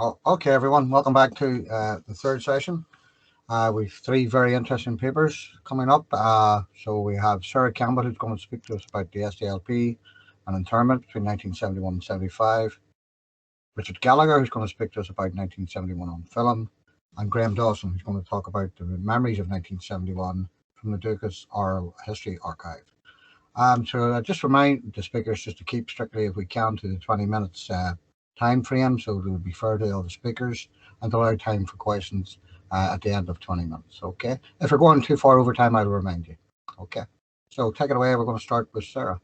Oh, okay, everyone. Welcome back to the third session. We've three very interesting papers coming up. So we have Sarah Campbell, who's going to speak to us about the SDLP and internment between 1971 and 75. Richard Gallagher, who's going to speak to us about 1971 on film. And Graham Dawson, who's going to talk about the memories of 1971 from the Ducas Oral History Archive. So I just remind the speakers just to keep strictly, if we can, to the 20 minutes time frame, so it will be fair to all the speakers and allow time for questions at the end of 20 minutes. Okay, if we're going too far over time, I'll remind you. Okay, so take it away. We're going to start with Sarah.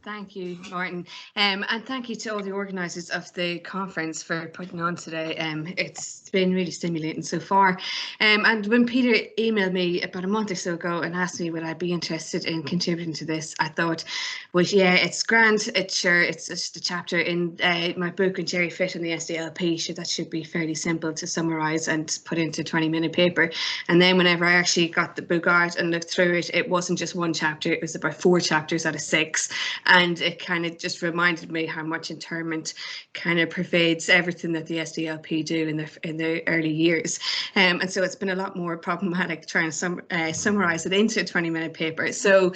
Thank you, Martin, and thank you to all the organisers of the conference for putting on today. It's been really stimulating so far. And when Peter emailed me about a month or so ago and asked me would I be interested in contributing to this, I thought, well, yeah, it's grand. It's just a chapter in my book on Jerry Fitt and the SDLP. So that should be fairly simple to summarise and put into a 20-minute paper. And then whenever I actually got the book out and looked through it, it wasn't just one chapter. It was about 4 chapters out of 6. And it kind of just reminded me how much internment kind of pervades everything that the SDLP do in the early years. And so it's been a lot more problematic trying to summarise it into a 20-minute paper. So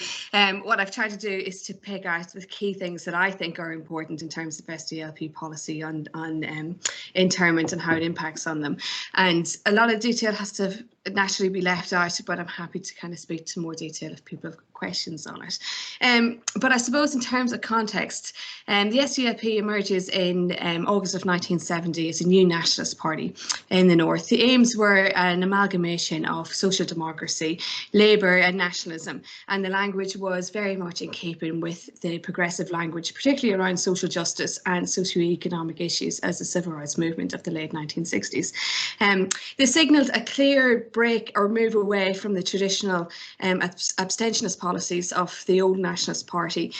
what I've tried to do is to pick out the key things that I think are important in terms of SDLP policy on internment and how it impacts on them. And a lot of detail has to naturally be left out, but I'm happy to kind of speak to more detail if people have questions on it. But I suppose in terms of context, the SDLP emerges in August of 1970 as a new nationalist party in the north. The aims were an amalgamation of social democracy, labour and nationalism, and the language was very much in keeping with the progressive language, particularly around social justice and socio-economic issues as the civil rights movement of the late 1960s. They signalled a clear break or move away from the traditional abstentionist policies of the old Nationalist Party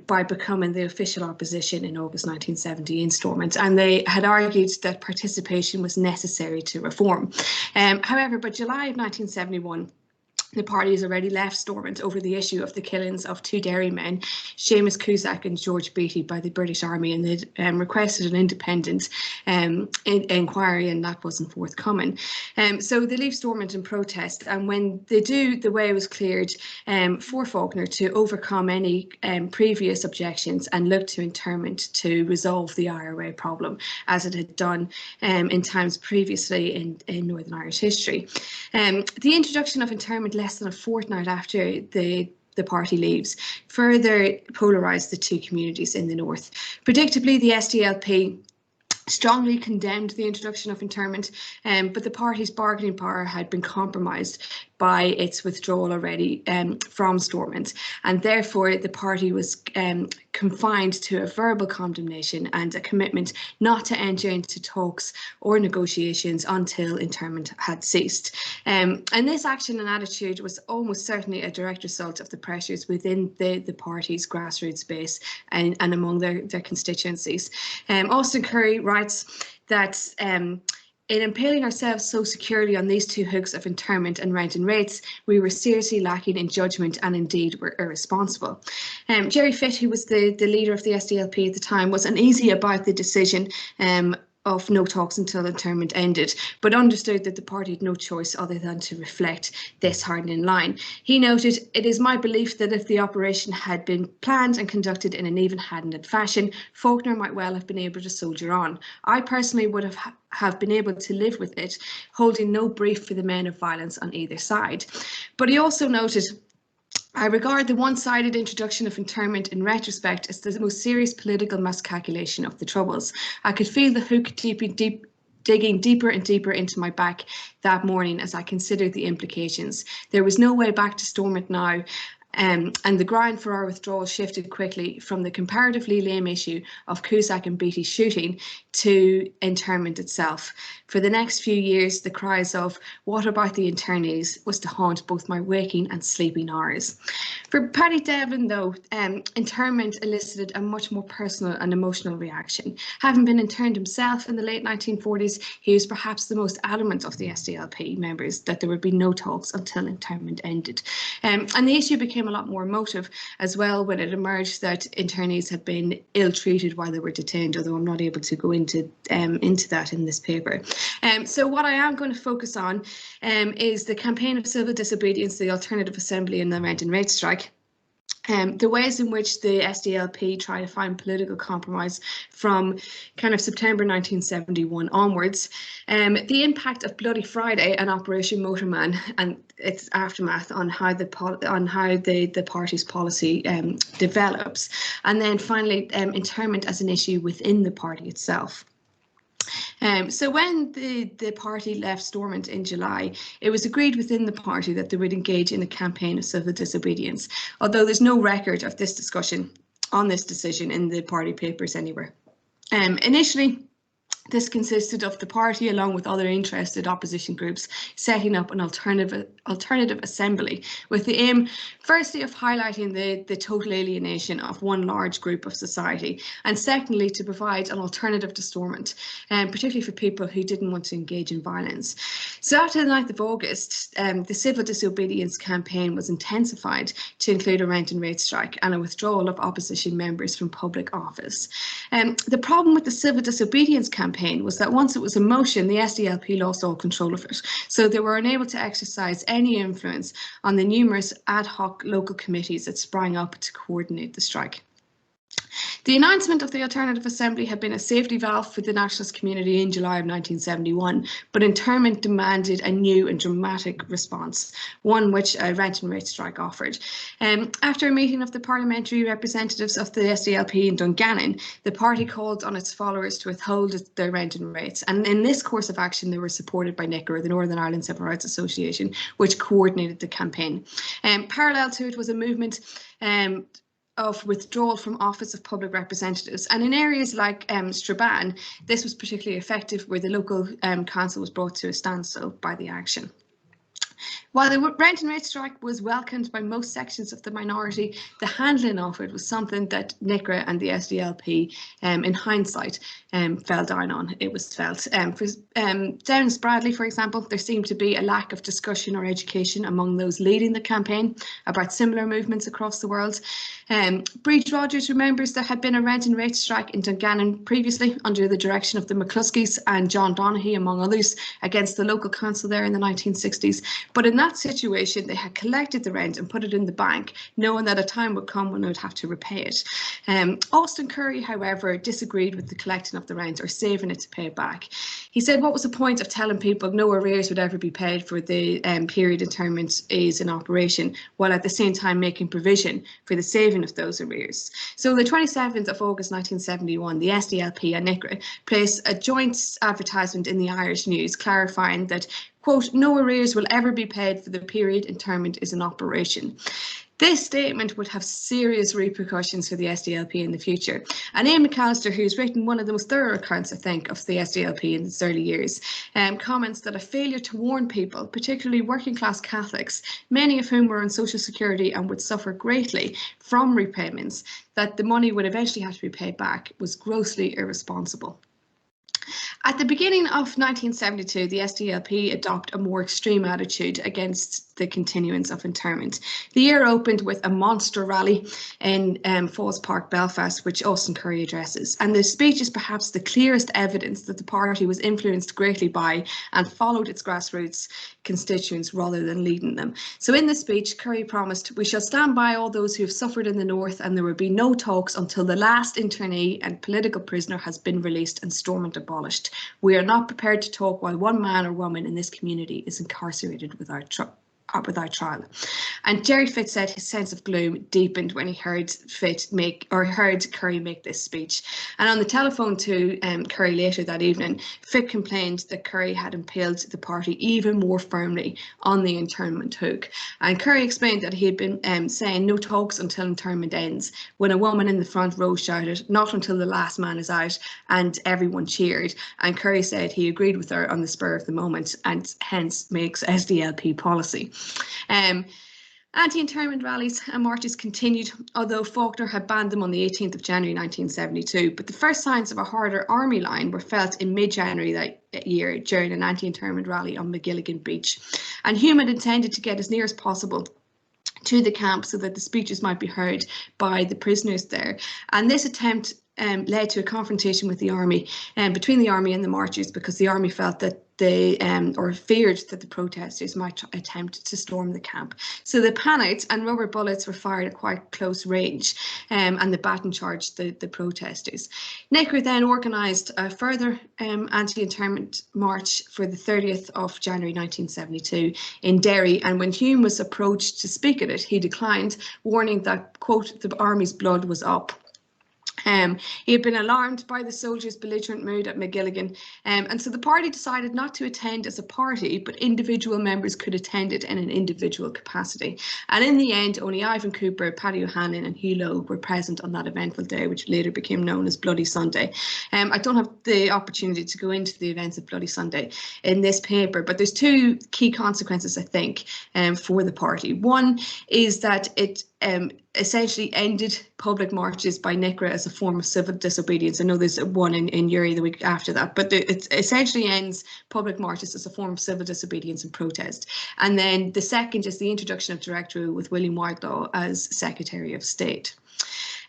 by becoming the official opposition in August 1970 in Stormont, and they had argued that participation was necessary to reform. However, by July of 1971, the party has already left Stormont over the issue of the killings of 2 dairymen, Seamus Cusack and George Beattie, by the British Army, and they requested an independent inquiry, and that wasn't forthcoming. So they leave Stormont in protest, and when they do, the way was cleared for Faulkner to overcome any previous objections and look to internment to resolve the IRA problem, as it had done in times previously in Northern Irish history. The introduction of internment less than a fortnight after the party leaves further polarised the two communities in the north. Predictably, the SDLP strongly condemned the introduction of internment, but the party's bargaining power had been compromised by its withdrawal already from Stormont, and therefore the party was confined to a verbal condemnation and a commitment not to enter into talks or negotiations until internment had ceased. And this action and attitude was almost certainly a direct result of the pressures within the party's grassroots base and among their constituencies. Austin Curry writes that in impaling ourselves so securely on these 2 hooks of internment and rent and rates, we were seriously lacking in judgment and indeed were irresponsible. Jerry Fitt, who was the leader of the SDLP at the time, was uneasy about the decision of no talks until internment ended, but understood that the party had no choice other than to reflect this hardening line. He noted, "It is my belief that if the operation had been planned and conducted in an even-handed fashion, Faulkner might well have been able to soldier on. I personally would have been able to live with it, holding no brief for the men of violence on either side." But he also noted, "I regard the one-sided introduction of internment in retrospect as the most serious political miscalculation of the Troubles. I could feel the hook digging deeper and deeper into my back that morning as I considered the implications. There was no way back to Stormont now, and the ground for our withdrawal shifted quickly from the comparatively lame issue of Cusack and Beattie shooting to internment itself. For the next few years, the cries of 'what about the internees' was to haunt both my waking and sleeping hours." For Paddy Devlin, though, internment elicited a much more personal and emotional reaction. Having been interned himself in the late 1940s, he was perhaps the most adamant of the SDLP members that there would be no talks until internment ended. And the issue became became a lot more emotive as well when it emerged that internees had been ill-treated while they were detained, although I'm not able to go into that in this paper. So what I am going to focus on is the campaign of civil disobedience, the alternative assembly and the rent and rate strike. The ways in which the SDLP try to find political compromise from kind of September 1971 onwards, the impact of Bloody Friday and Operation Motorman and its aftermath on how the party's policy develops, and then finally internment as an issue within the party itself. So when the party left Stormont in July, it was agreed within the party that they would engage in a campaign of civil disobedience, although there's no record of this discussion on this decision in the party papers anywhere. Initially, this consisted of the party, along with other interested opposition groups, setting up an alternative assembly with the aim, firstly, of highlighting the total alienation of one large group of society, and secondly, to provide an alternative to Stormont, particularly for people who didn't want to engage in violence. So after the 9th of August, the civil disobedience campaign was intensified to include a rent and rate strike and a withdrawal of opposition members from public office. The problem with the civil disobedience campaign was that once it was in motion, the SDLP lost all control of it. So they were unable to exercise any influence on the numerous ad hoc local committees that sprang up to coordinate the strike. The announcement of the Alternative Assembly had been a safety valve for the nationalist community in July of 1971, but internment demanded a new and dramatic response, one which a rent and rate strike offered. After a meeting of the parliamentary representatives of the SDLP in Dungannon, the party called on its followers to withhold their rent and rates, and in this course of action they were supported by NICRA, the Northern Ireland Civil Rights Association, which coordinated the campaign. Parallel to it was a movement of withdrawal from office of public representatives, and in areas like Strabane, this was particularly effective where the local council was brought to a standstill by the action. While the rent and rate strike was welcomed by most sections of the minority, the handling of it was something that NICRA and the SDLP, in hindsight, fell down on. It was felt. For down in Spradley, for example, there seemed to be a lack of discussion or education among those leading the campaign about similar movements across the world. Breach Rogers remembers there had been a rent and rate strike in Dungannon previously under the direction of the McCluskies and John Donaghy, among others, against the local council there in the 1960s. But in that situation, they had collected the rent and put it in the bank, knowing that a time would come when they would have to repay it. Austin Curry, however, disagreed with the collecting of the rent or saving it to pay it back. He said, what was the point of telling people no arrears would ever be paid for the period internment is in operation, while at the same time making provision for the saving of those arrears? So on the 27th of August 1971, the SDLP and NICRA placed a joint advertisement in the Irish News clarifying that, quote, no arrears will ever be paid for the period internment is in operation. This statement would have serious repercussions for the SDLP in the future. And Ian McAllister, who's written one of the most thorough accounts, I think, of the SDLP in its early years, comments that a failure to warn people, particularly working class Catholics, many of whom were on social security and would suffer greatly from repayments, that the money would eventually have to be paid back, was grossly irresponsible. At the beginning of 1972, the SDLP adopted a more extreme attitude against the continuance of internment. The year opened with a monster rally in Falls Park, Belfast, which Austin Curry addresses. And the speech is perhaps the clearest evidence that the party was influenced greatly by and followed its grassroots constituents rather than leading them. So in the speech, Curry promised, "We shall stand by all those who have suffered in the north, and there will be no talks until the last internee and political prisoner has been released and Stormont abolished. We are not prepared to talk while one man or woman in this community is incarcerated without trial." And Gerry Fitt said his sense of gloom deepened when he heard Curry make this speech. And on the telephone to Curry later that evening, Fitt complained that Curry had impaled the party even more firmly on the internment hook. And Curry explained that he had been saying no talks until internment ends, when a woman in the front row shouted, "Not until the last man is out," and everyone cheered. And Curry said he agreed with her on the spur of the moment and hence makes SDLP policy. Anti-internment rallies and marches continued, although Faulkner had banned them on the 18th of January 1972. But the first signs of a harder army line were felt in mid-January that year during an anti-internment rally on McGilligan Beach. And Hume had intended to get as near as possible to the camp so that the speeches might be heard by the prisoners there. And this attempt led to a confrontation with the army, between the army and the marchers, because the army felt that they or feared that the protesters might attempt to storm the camp. So they panicked and rubber bullets were fired at quite close range, and the baton charged the protesters. Mcguire then organised a further anti-internment march for the 30th of January 1972 in Derry, and when Hume was approached to speak at it, he declined, warning that, quote, the army's blood was up. He had been alarmed by the soldiers' belligerent mood at Mcguire, and so the party decided not to attend as a party, but individual members could attend it in an individual capacity. And in the end, only Ivan Cooper, Paddy O'Hanlon and Hugh Lowe were present on that eventful day, which later became known as Bloody Sunday. I don't have the opportunity to go into the events of Bloody Sunday in this paper, but there's two key consequences, I think, for the party. One is that it essentially ended public marches by Mcguire as a form of civil disobedience. I know there's one in Uri the week after that, but it essentially ends public marches as a form of civil disobedience and protest. And then the second is the introduction of direct rule with William Whitelaw as Secretary of State.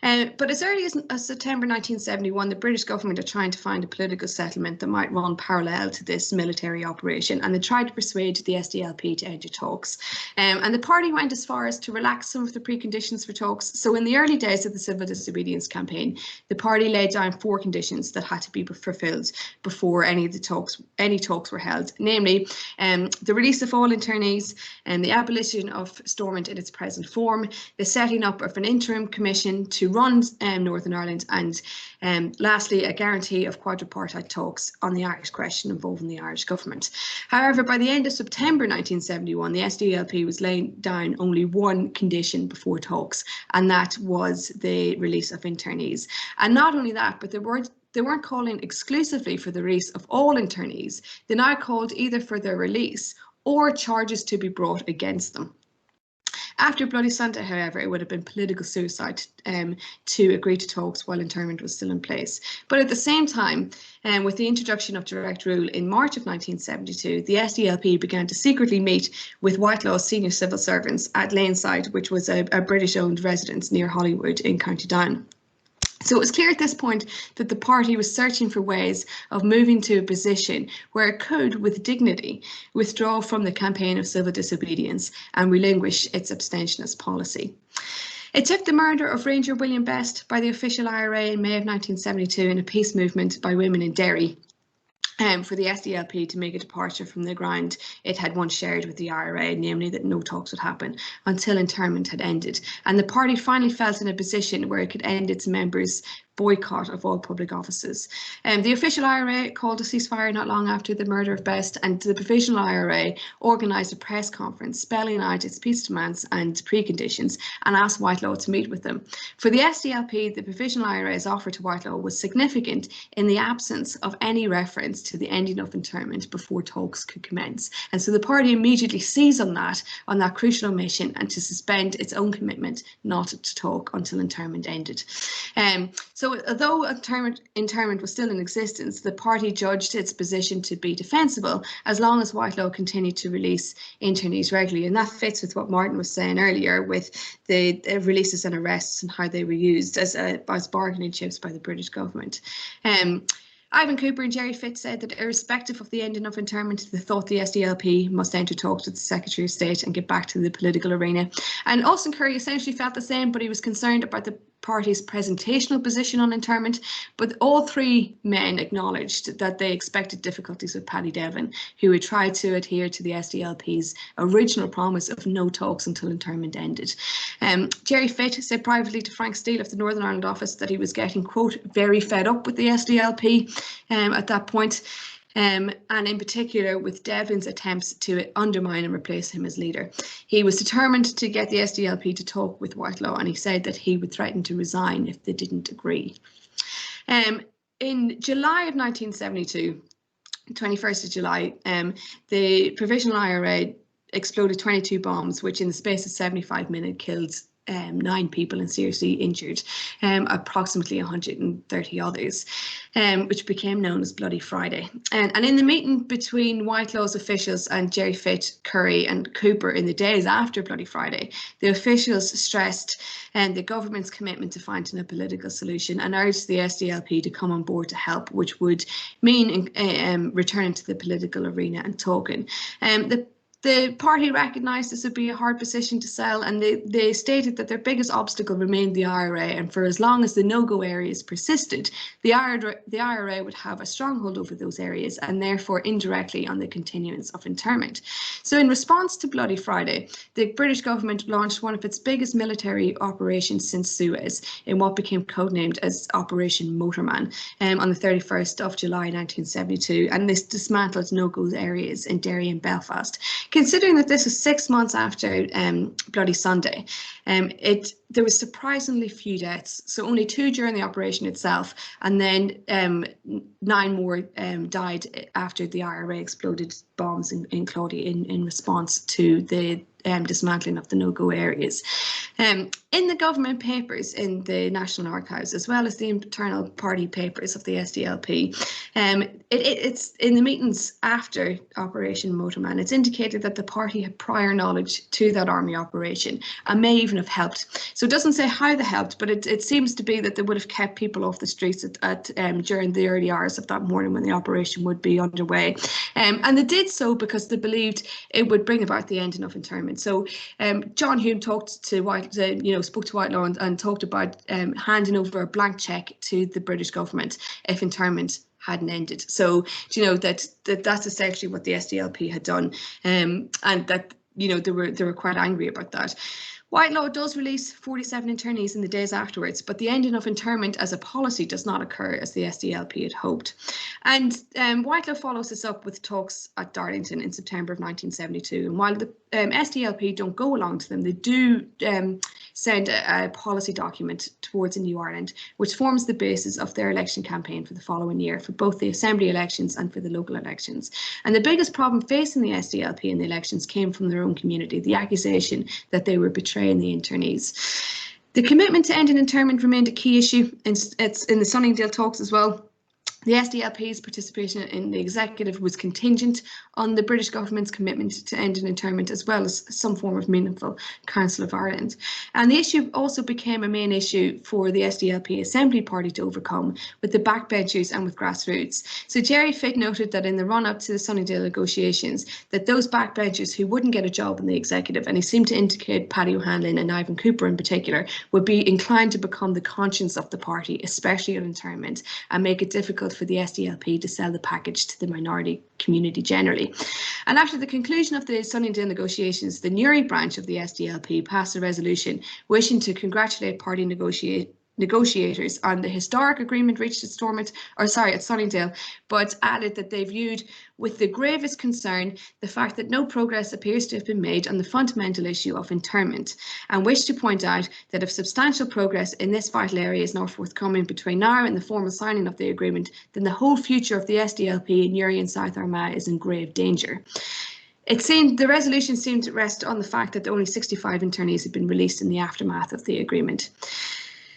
But as early as September 1971, the British government are trying to find a political settlement that might run parallel to this military operation, and they tried to persuade the SDLP to enter talks. And the party went as far as to relax some of the preconditions for talks. So in the early days of the civil disobedience campaign, the party laid down 4 conditions that had to be fulfilled before any talks were held, namely the release of all internees, and the abolition of Stormont in its present form, the setting up of an interim commission to run Northern Ireland, and lastly, a guarantee of quadripartite talks on the Irish question involving the Irish government. However, by the end of September 1971, the SDLP was laying down only one condition before talks, and that was the release of internees. And not only that, but they weren't calling exclusively for the release of all internees. They now called either for their release or charges to be brought against them. After Bloody Sunday, however, it would have been political suicide to agree to talks while internment was still in place. But at the same time, with the introduction of direct rule in March of 1972, the SDLP began to secretly meet with Whitelaw's senior civil servants at Laneside, which was a British-owned residence near Holywood in County Down. So it was clear at this point that the party was searching for ways of moving to a position where it could, with dignity, withdraw from the campaign of civil disobedience and relinquish its abstentionist policy. It took the murder of Ranger William Best by the official IRA in May of 1972 and a peace movement by women in Derry for the SDLP to make a departure from the ground it had once shared with the IRA, namely that no talks would happen until internment had ended. And the party finally felt in a position where it could end its members' boycott of all public offices. The official IRA called a ceasefire not long after the murder of Best, and the provisional IRA organised a press conference spelling out its peace demands and preconditions and asked Whitelaw to meet with them. For the SDLP, the provisional IRA's offer to Whitelaw was significant in the absence of any reference to the ending of internment before talks could commence. And so the party immediately seized on that crucial omission and to suspend its own commitment not to talk until internment ended. So although internment was still in existence, the party judged its position to be defensible as long as Whitelaw continued to release internees regularly. And that fits with what Martin was saying earlier with the releases and arrests and how they were used as bargaining chips by the British government. Ivan Cooper and Gerry Fitz said that irrespective of the ending of internment, they thought the SDLP must enter talks with the Secretary of State and get back to the political arena. And Austin Curry essentially felt the same, but he was concerned about the party's presentational position on internment. But all 3 men acknowledged that they expected difficulties with Paddy Devlin, who had tried to adhere to the SDLP's original promise of no talks until internment ended. Gerry Fitz said privately to Frank Steele of the Northern Ireland office that he was getting, quote, very fed up with the SDLP at that point. And in particular with Devlin's attempts to undermine and replace him as leader. He was determined to get the SDLP to talk with Whitelaw, and he said that he would threaten to resign if they didn't agree. In July of 1972, 21st of July, the Provisional IRA exploded 22 bombs, which in the space of 75 minutes killed 9 people and seriously injured, approximately 130 others, which became known as Bloody Friday. And in the meeting between Whitelaw's officials and Gerry Fitt, Curry and Cooper in the days after Bloody Friday, the officials stressed the government's commitment to finding a political solution and urged the SDLP to come on board to help, which would mean returning to the political arena and talking. The party recognised this would be a hard position to sell, and they stated that their biggest obstacle remained the IRA, and for as long as the no-go areas persisted, the IRA would have a stronghold over those areas and therefore indirectly on the continuance of internment. So in response to Bloody Friday, the British government launched one of its biggest military operations since Suez in what became codenamed as Operation Motorman on the 31st of July 1972, and this dismantled no-go areas in Derry and Belfast. Considering that this was 6 months after Bloody Sunday, there was surprisingly few deaths. So only 2 during the operation itself, and then 9 more died after the IRA exploded bombs in Claudia in response to the dismantling of the no-go areas. In the government papers in the National Archives, as well as the internal party papers of the SDLP, it's in the meetings after Operation Motorman, it's indicated that the party had prior knowledge to that army operation and may even have helped. So it doesn't say how they helped, but it seems to be that they would have kept people off the streets during the early hours of that morning when the operation would be underway. And they did so because they believed it would bring about the ending of internment. So John Hume talked to spoke to Whitelaw and talked about handing over a blank cheque to the British government if internment hadn't ended. So that's essentially what the SDLP had done, and that they were quite angry about that. Whitelaw does release 47 internees in the days afterwards, but the ending of internment as a policy does not occur as the SDLP had hoped. And Whitelaw follows this up with talks at Darlington in September of 1972. And while the SDLP don't go along to them, they do send a policy document towards a new Ireland, which forms the basis of their election campaign for the following year, for both the Assembly elections and for the local elections. And the biggest problem facing the SDLP in the elections came from their own community, the accusation that they were betraying the internees. The commitment to ending internment remained a key issue, and it's in the Sunningdale talks as well. The SDLP's participation in the executive was contingent on the British government's commitment to ending internment, as well as some form of meaningful Council of Ireland. And the issue also became a main issue for the SDLP Assembly Party to overcome with the backbenchers and with grassroots. So Gerry Fitt noted that in the run-up to the Sunningdale negotiations, that those backbenchers who wouldn't get a job in the executive, and he seemed to indicate Paddy O'Hanlon and Ivan Cooper in particular, would be inclined to become the conscience of the party, especially on internment, and make it difficult for the SDLP to sell the package to the minority community generally. And after the conclusion of the Sunningdale negotiations, the Newry branch of the SDLP passed a resolution wishing to congratulate party negotiators on the historic agreement reached at Sunningdale, but added that they viewed with the gravest concern the fact that no progress appears to have been made on the fundamental issue of internment, and wished to point out that if substantial progress in this vital area is not forthcoming between now and the formal signing of the agreement, then the whole future of the SDLP in Newry and South Armagh is in grave danger. The resolution seemed to rest on the fact that only 65 internees had been released in the aftermath of the agreement.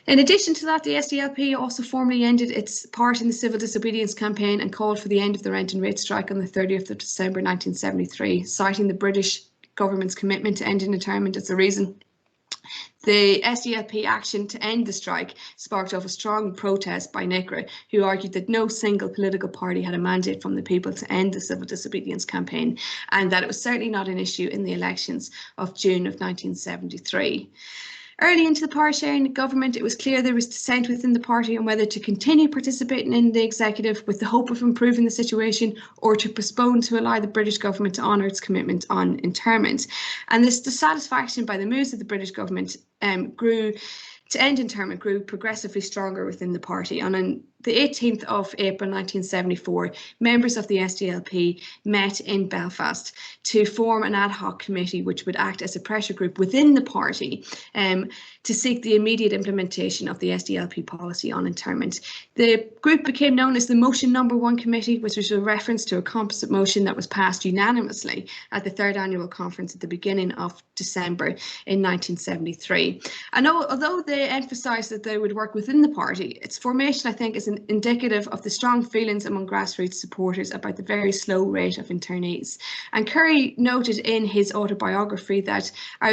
In addition to that, the SDLP also formally ended its part in the civil disobedience campaign and called for the end of the rent and rate strike on the 30th of December 1973, citing the British government's commitment to ending internment as the reason. The SDLP action to end the strike sparked off a strong protest by NICRA, who argued that no single political party had a mandate from the people to end the civil disobedience campaign, and that it was certainly not an issue in the elections of June of 1973. Early into the power sharing government, it was clear there was dissent within the party on whether to continue participating in the executive with the hope of improving the situation, or to postpone to allow the British government to honour its commitment on internment. And this dissatisfaction by the moves of the British government grew progressively stronger within the party. And on the 18th of April 1974, members of the SDLP met in Belfast to form an ad hoc committee which would act as a pressure group within the party to seek the immediate implementation of the SDLP policy on internment. The group became known as the Motion Number 1 Committee, which was a reference to a composite motion that was passed unanimously at the third annual conference at the beginning of December in 1973. And although they emphasised that they would work within the party, its formation, I think, is indicative of the strong feelings among grassroots supporters about the very slow rate of internees. And Curry noted in his autobiography that I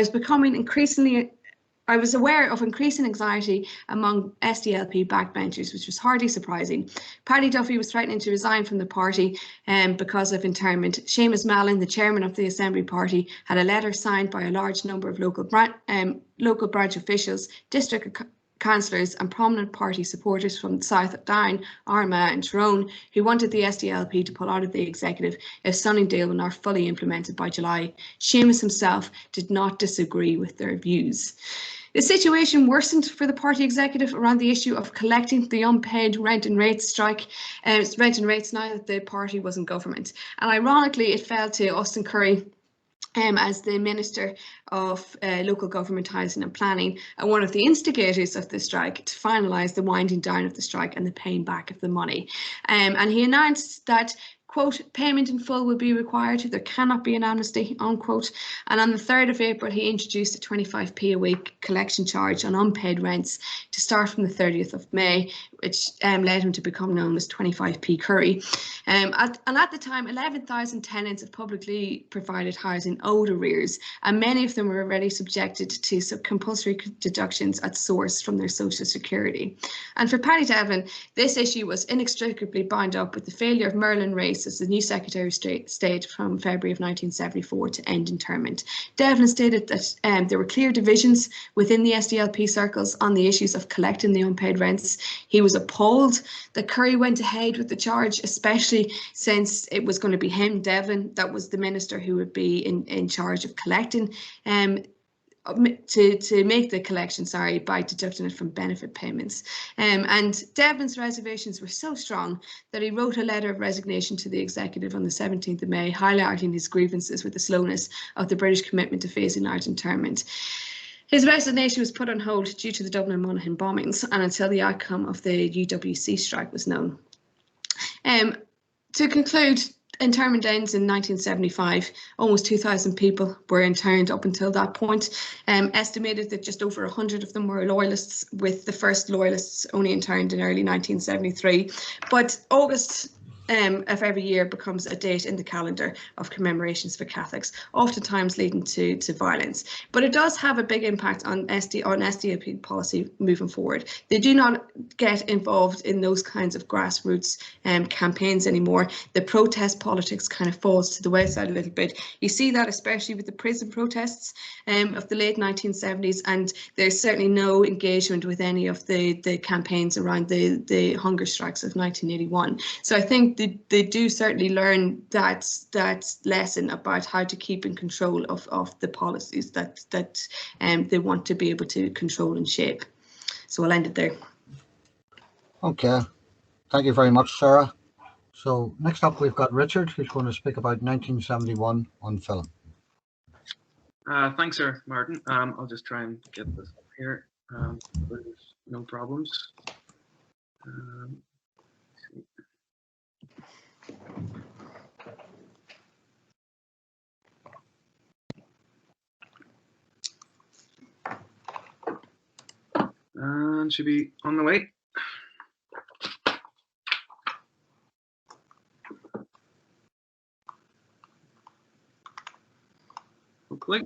was aware of increasing anxiety among SDLP backbenchers, which was hardly surprising. Paddy Duffy was threatening to resign from the party because of internment. Seamus Mallon, the chairman of the Assembly Party, had a letter signed by a large number of local branch officials, district councillors and prominent party supporters from the south of Down, Armagh and Tyrone, who wanted the SDLP to pull out of the executive if Sunningdale were not fully implemented by July. Seamus himself did not disagree with their views. The situation worsened for the party executive around the issue of collecting the unpaid rent and rates now that the party was in government. And ironically, it fell to Austin Curry as the Minister of Local Government, Housing and Planning, and one of the instigators of the strike, to finalise the winding down of the strike and the paying back of the money. And he announced that, quote, payment in full will be required, there cannot be an amnesty, unquote. And on the 3rd of April, he introduced a 25p a week collection charge on unpaid rents to start from the 30th of May, which led him to become known as 25p Curry. And at the time, 11,000 tenants of publicly provided housing owed arrears, and many of them were already subjected to compulsory deductions at source from their social security. And for Paddy Devlin, this issue was inextricably bound up with the failure of Merlin Race as the new Secretary of State from February of 1974 to end internment. Devlin stated that there were clear divisions within the SDLP circles on the issues of collecting the unpaid rents. He was appalled that Curry went ahead with the charge, especially since it was going to be him, Devlin, that was the minister who would be in charge of collecting, to make the collection, by deducting it from benefit payments. And Devlin's reservations were so strong that he wrote a letter of resignation to the executive on the 17th of May, highlighting his grievances with the slowness of the British commitment to phasing out internment. His resignation was put on hold due to the Dublin and Monaghan bombings and until the outcome of the UWC strike was known. To conclude, internment ends in 1975. Almost 2,000 people were interned up until that point. Estimated that just over 100 of them were loyalists, with the first loyalists only interned in early 1973. But August of every year becomes a date in the calendar of commemorations for Catholics, oftentimes leading to violence. But it does have a big impact on SDLP policy moving forward. They do not get involved in those kinds of grassroots campaigns anymore. The protest politics kind of falls to the wayside a little bit. You see that especially with the prison protests of the late 1970s, and there's certainly no engagement with any of the campaigns around the hunger strikes of 1981. So I think they do certainly learn that lesson about how to keep in control of the policies that they want to be able to control and shape. So I'll end it there. Okay, thank you very much, Sarah. So next up we've got Richard, who's going to speak about 1971 on film. Thanks, sir, Martin. I'll just try and get this up here. There's no problems. And should be on the way. Hopefully.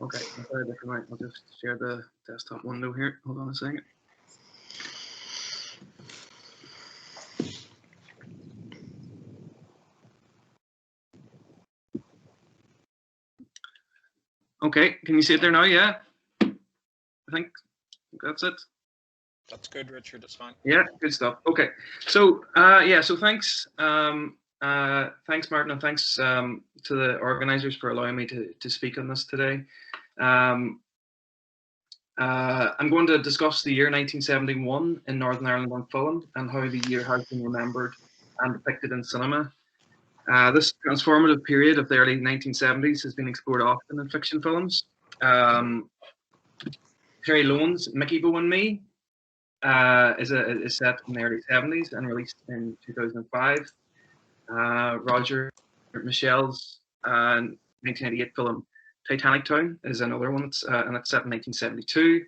Okay, I'll just share the desktop window here. Hold on a second. Okay, can you see it there now? Yeah, I think that's it. That's good, Richard. That's fine. Yeah, good stuff. Okay, so yeah, so thanks Thanks, Martin, and thanks to the organisers for allowing me to speak on this today. I'm going to discuss the year 1971 in Northern Ireland on film and how the year has been remembered and depicted in cinema. This transformative period of the early 1970s has been explored often in fiction films. Terry Lohan's Mickey Bo and Me is set in the early 70s and released in 2005. Roger Michel's 1998 film Titanic Town is another one and it's set in 1972.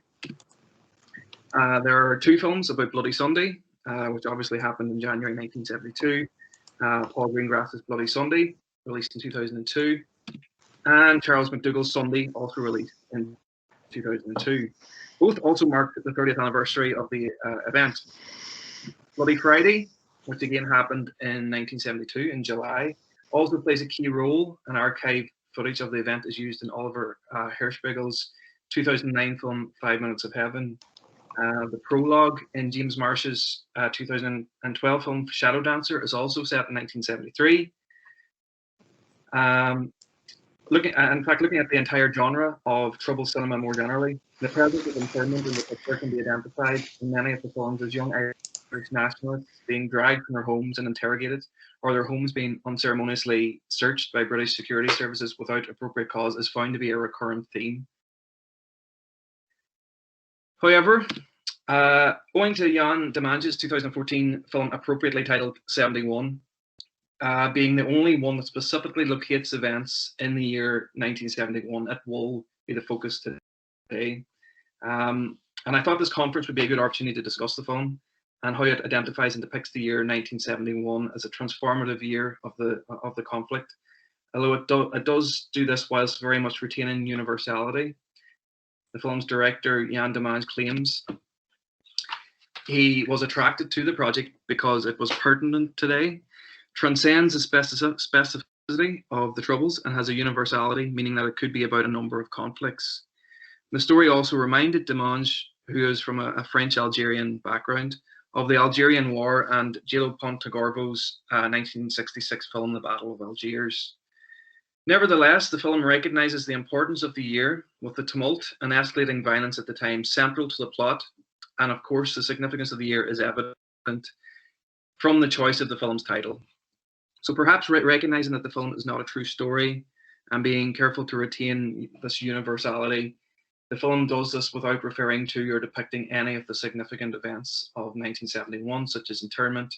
There are two films about Bloody Sunday, which obviously happened in January 1972. Paul Greengrass's Bloody Sunday, released in 2002, and Charles McDougall's Sunday, also released in 2002. Both also marked the 30th anniversary of the event. Bloody Friday, which again happened in 1972 in July, also plays a key role, and archive footage of the event is used in Oliver Hirschbiegel's 2009 film 5 Minutes of Heaven. The prologue in James Marsh's 2012 film Shadow Dancer is also set in 1973. Looking at the entire genre of trouble cinema more generally, the presence of internment in the picture can be identified in many of the films as young Irish nationalists being dragged from their homes and interrogated, or their homes being unceremoniously searched by British security services without appropriate cause is found to be a recurrent theme. However, owing to Jan Demange's 2014 film appropriately titled 71, being the only one that specifically locates events in the year 1971, it will be the focus today. And I thought this conference would be a good opportunity to discuss the film and how it identifies and depicts the year 1971 as a transformative year of the conflict, although it does do this whilst very much retaining universality. The film's director, Jan Demange, claims he was attracted to the project because it was pertinent today, transcends the specificity of the Troubles, and has a universality, meaning that it could be about a number of conflicts. The story also reminded Demange, who is from a French-Algerian background, of the Algerian War and Gillo Pontecorvo's 1966 film, The Battle of Algiers. Nevertheless, the film recognises the importance of the year, with the tumult and escalating violence at the time central to the plot, and of course the significance of the year is evident from the choice of the film's title. So perhaps recognising that the film is not a true story and being careful to retain this universality, the film does this without referring to or depicting any of the significant events of 1971, such as internment,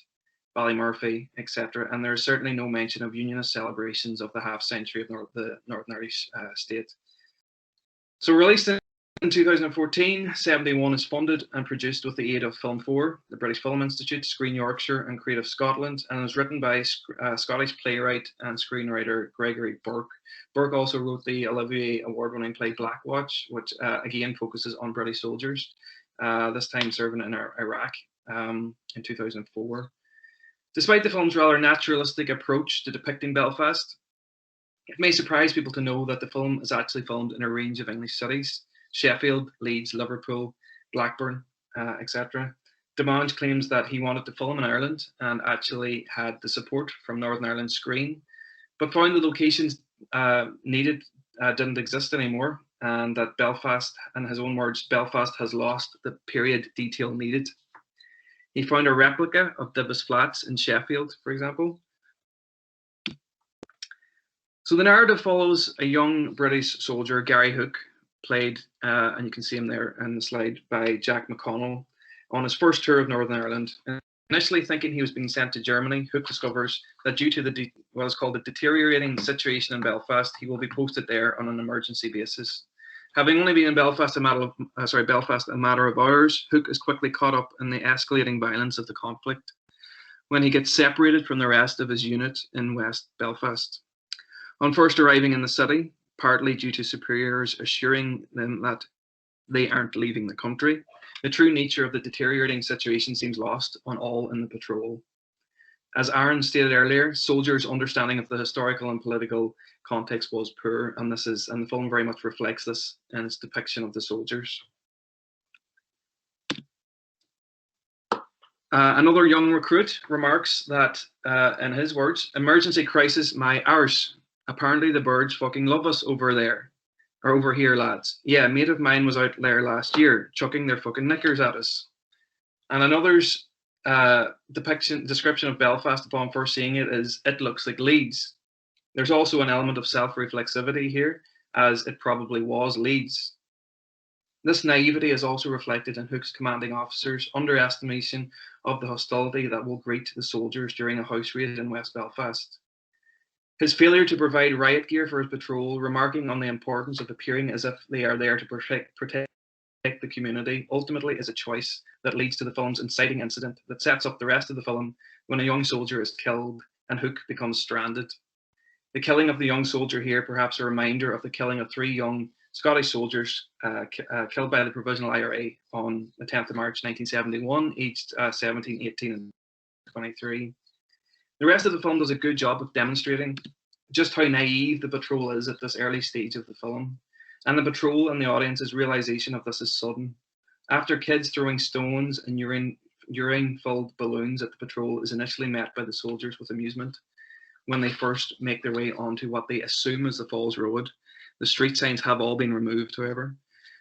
Ballymurphy, etc. And there is certainly no mention of unionist celebrations of the half-century of the Northern Irish state. So released in 2014, 71 is funded and produced with the aid of Film 4, the British Film Institute, Screen Yorkshire and Creative Scotland, and is written by Scottish playwright and screenwriter Gregory Burke. Burke also wrote the Olivier Award-winning play Blackwatch, which again focuses on British soldiers, this time serving in Iraq in 2004. Despite the film's rather naturalistic approach to depicting Belfast, it may surprise people to know that the film is actually filmed in a range of English cities: Sheffield, Leeds, Liverpool, Blackburn, etc. Demange claims that he wanted to film in Ireland and actually had the support from Northern Ireland Screen, but found the locations needed didn't exist anymore, and that Belfast, in his own words, Belfast has lost the period detail needed. He found a replica of Divis Flats in Sheffield, for example. So the narrative follows a young British soldier, Gary Hook, played, and you can see him there in the slide, by Jack McConnell, on his first tour of Northern Ireland. Initially thinking he was being sent to Germany, Hook discovers that due to what is called the deteriorating situation in Belfast, he will be posted there on an emergency basis. Having only been in Belfast a matter of hours, Hook is quickly caught up in the escalating violence of the conflict when he gets separated from the rest of his unit in West Belfast. On first arriving in the city, partly due to superiors assuring them that they aren't leaving the country, the true nature of the deteriorating situation seems lost on all in the patrol. As Aaron stated earlier, soldiers' understanding of the historical and political context was poor, and the film very much reflects this in its depiction of the soldiers. Another young recruit remarks that, in his words, "Emergency crisis, my arse. Apparently the birds fucking love us over there. Or over here, lads. Yeah, a mate of mine was out there last year, chucking their fucking knickers at us." And another's description of Belfast upon first seeing it is, "It looks like Leeds." There's also an element of self-reflexivity here, as it probably was Leeds. This naivety is also reflected in Hook's commanding officer's underestimation of the hostility that will greet the soldiers during a house raid in West Belfast. His failure to provide riot gear for his patrol, remarking on the importance of appearing as if they are there to protect the community, ultimately is a choice that leads to the film's inciting incident that sets up the rest of the film when a young soldier is killed and Hook becomes stranded. The killing of the young soldier here, perhaps a reminder of the killing of 3 young Scottish soldiers killed by the Provisional IRA on the 10th of March 1971, aged 17, 18 and 23. The rest of the film does a good job of demonstrating just how naive the patrol is at this early stage of the film. And the patrol and the audience's realization of this is sudden. After kids throwing stones and urine-filled balloons at the patrol is initially met by the soldiers with amusement when they first make their way onto what they assume is the Falls Road. The street signs have all been removed, however.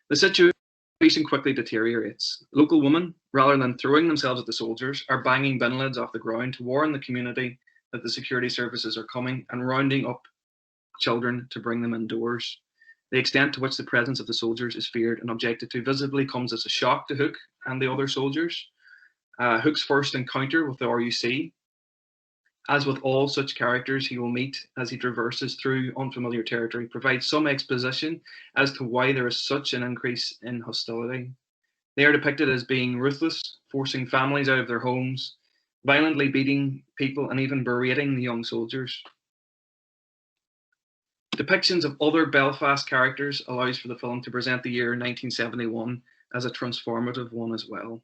The situation quickly deteriorates. Local women, rather than throwing themselves at the soldiers, are banging bin lids off the ground to warn the community that the security services are coming and rounding up children to bring them indoors. The extent to which the presence of the soldiers is feared and objected to visibly comes as a shock to Hook and the other soldiers. Hook's first encounter with the RUC, as with all such characters he will meet as he traverses through unfamiliar territory, provides some exposition as to why there is such an increase in hostility. They are depicted as being ruthless, forcing families out of their homes, violently beating people, and even berating the young soldiers. Depictions of other Belfast characters allows for the film to present the year 1971 as a transformative one as well.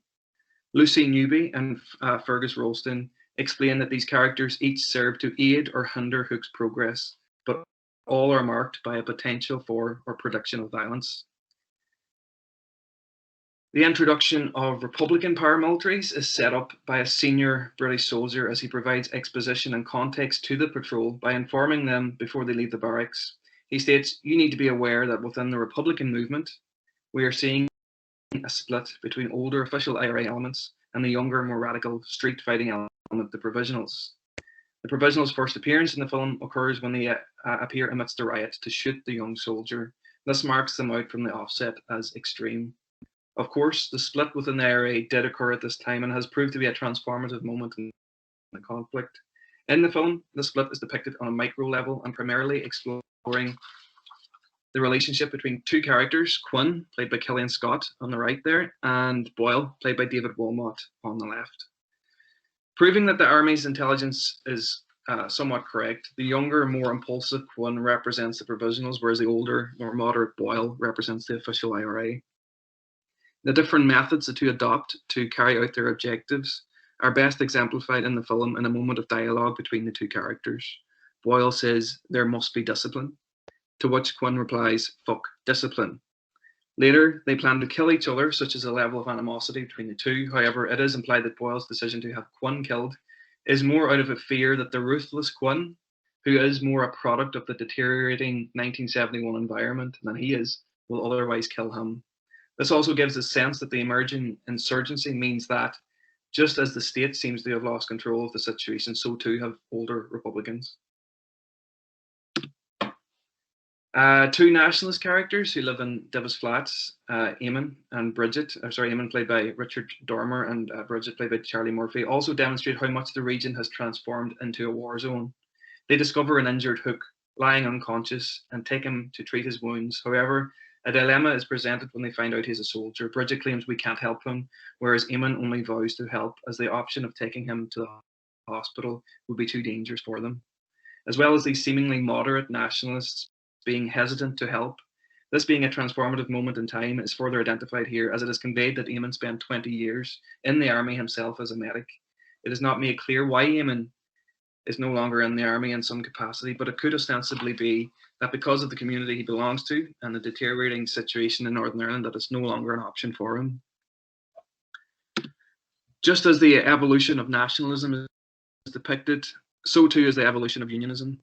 Lucy Newby and Fergus Rolston explain that these characters each serve to aid or hinder Hook's progress, but all are marked by a potential for or prediction of violence. The introduction of Republican paramilitaries is set up by a senior British soldier as he provides exposition and context to the patrol by informing them before they leave the barracks. He states, "You need to be aware that within the Republican movement, we are seeing a split between older official IRA elements and the younger, more radical street fighting element, the Provisionals. The Provisionals' first appearance in the film occurs when they appear amidst a riot to shoot the young soldier. This marks them out from the offset as extreme. Of course, the split within the IRA did occur at this time and has proved to be a transformative moment in the conflict. In the film, the split is depicted on a micro level and primarily exploring the relationship between 2 characters, Quinn, played by Killian Scott on the right there, and Boyle, played by David Wilmot on the left. Proving that the Army's intelligence is somewhat correct, the younger, more impulsive Quinn represents the Provisionals, whereas the older, more moderate Boyle represents the official IRA. The different methods the two adopt to carry out their objectives are best exemplified in the film in a moment of dialogue between the 2 characters. Boyle says, "There must be discipline," to which Quinn replies, "Fuck discipline." Later, they plan to kill each other, such as a level of animosity between the two. However, it is implied that Boyle's decision to have Quinn killed is more out of a fear that the ruthless Quinn, who is more a product of the deteriorating 1971 environment than he is, will otherwise kill him. This also gives a sense that the emerging insurgency means that, just as the state seems to have lost control of the situation, so too have older Republicans. 2 nationalist characters who live in Divis Flats, Eamon and Bridget, Eamon played by Richard Dormer and Bridget played by Charlie Murphy, also demonstrate how much the region has transformed into a war zone. They discover an injured Hook lying unconscious and take him to treat his wounds. However, a dilemma is presented when they find out he's a soldier. Bridget claims we can't help him, whereas Eamon only vows to help, as the option of taking him to the hospital would be too dangerous for them. As well as these seemingly moderate nationalists being hesitant to help, this being a transformative moment in time is further identified here, as it is conveyed that Eamon spent 20 years in the army himself as a medic. It is not made clear why Eamon is no longer in the army in some capacity, but it could ostensibly be that because of the community he belongs to and the deteriorating situation in Northern Ireland, that it's no longer an option for him. Just as the evolution of nationalism is depicted, so too is the evolution of unionism.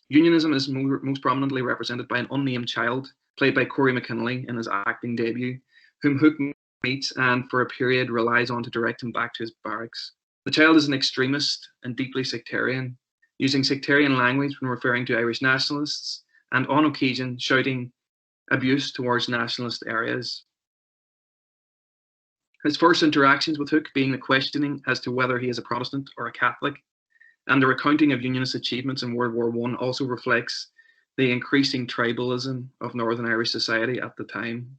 Unionism is most prominently represented by an unnamed child, played by Corey McKinley in his acting debut, whom Hook meets and for a period relies on to direct him back to his barracks. The child is an extremist and deeply sectarian, using sectarian language when referring to Irish nationalists and on occasion shouting abuse towards nationalist areas. His first interactions with Hook being the questioning as to whether he is a Protestant or a Catholic, and the recounting of Unionist achievements in World War I also reflects the increasing tribalism of Northern Irish society at the time.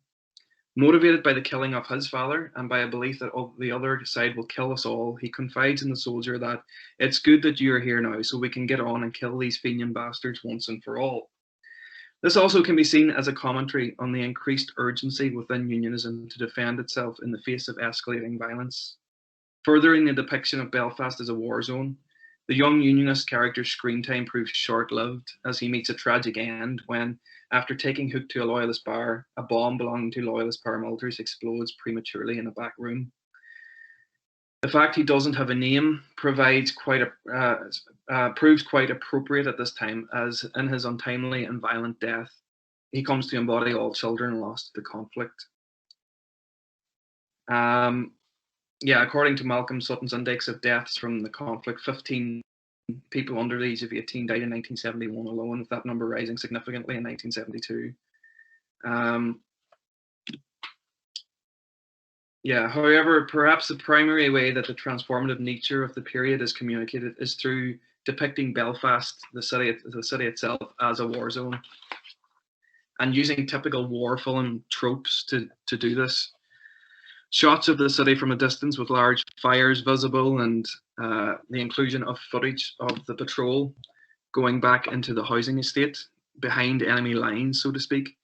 Motivated by the killing of his father and by a belief that the other side will kill us all, he confides in the soldier that it's good that you are here now so we can get on and kill these Fenian bastards once and for all. This also can be seen as a commentary on the increased urgency within unionism to defend itself in the face of escalating violence. Furthering the depiction of Belfast as a war zone, the young unionist character's screen time proves short-lived as he meets a tragic end when, after taking Hook to a loyalist bar, a bomb belonging to loyalist paramilitaries explodes prematurely in a back room. The fact he doesn't have a name proves quite appropriate at this time, as in his untimely and violent death, he comes to embody all children lost to the conflict. According to Malcolm Sutton's index of deaths from the conflict, 15 people under the age of 18 died in 1971 alone, with that number rising significantly in 1972. However, perhaps the primary way that the transformative nature of the period is communicated is through depicting Belfast, the city itself, as a war zone, and using typical war film tropes to do this. Shots of the city from a distance with large fires visible, and the inclusion of footage of the patrol going back into the housing estate behind enemy lines, so to speak,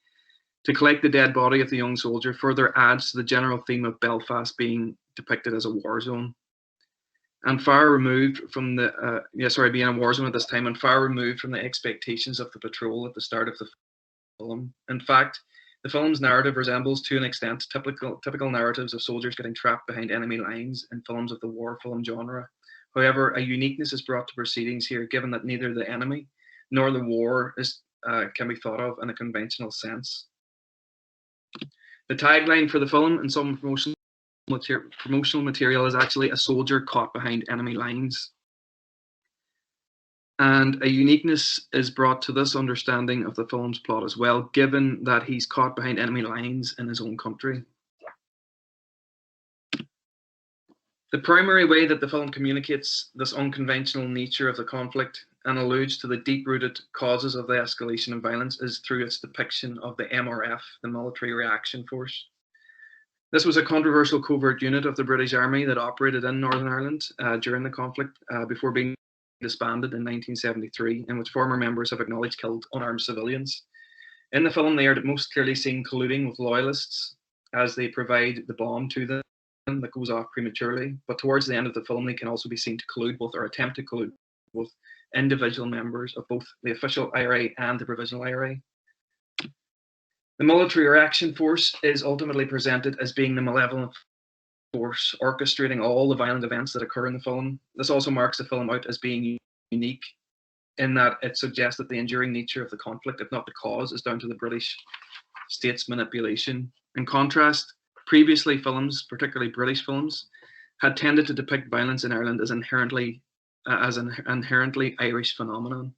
to collect the dead body of the young soldier further adds to the general theme of Belfast being depicted as a war zone. And far removed from the, being a war zone at this time, and far removed from the expectations of the patrol at the start of the film. In fact, the film's narrative resembles, to an extent, typical narratives of soldiers getting trapped behind enemy lines in films of the war film genre. However, a uniqueness is brought to proceedings here, given that neither the enemy nor the war can be thought of in a conventional sense. The tagline for the film and some promotional material is actually "a soldier caught behind enemy lines." And a uniqueness is brought to this understanding of the film's plot as well, given that he's caught behind enemy lines in his own country. The primary way that the film communicates this unconventional nature of the conflict and alludes to the deep-rooted causes of the escalation of violence is through its depiction of the MRF, the Military Reaction Force. This was a controversial covert unit of the British Army that operated in Northern Ireland during the conflict before being disbanded in 1973, in which former members have acknowledged killed unarmed civilians. In the film, they are most clearly seen colluding with loyalists as they provide the bomb to them that goes off prematurely. But towards the end of the film, they can also be seen to collude with, or attempt to collude with, individual members of both the official IRA and the provisional IRA. The Military Reaction Force is ultimately presented as being the malevolent force orchestrating all the violent events that occur in the film. This also marks the film out as being unique in that it suggests that the enduring nature of the conflict, if not the cause, is down to the British state's manipulation. In contrast, previously films, particularly British films, had tended to depict violence in Ireland as an inherently Irish phenomenon.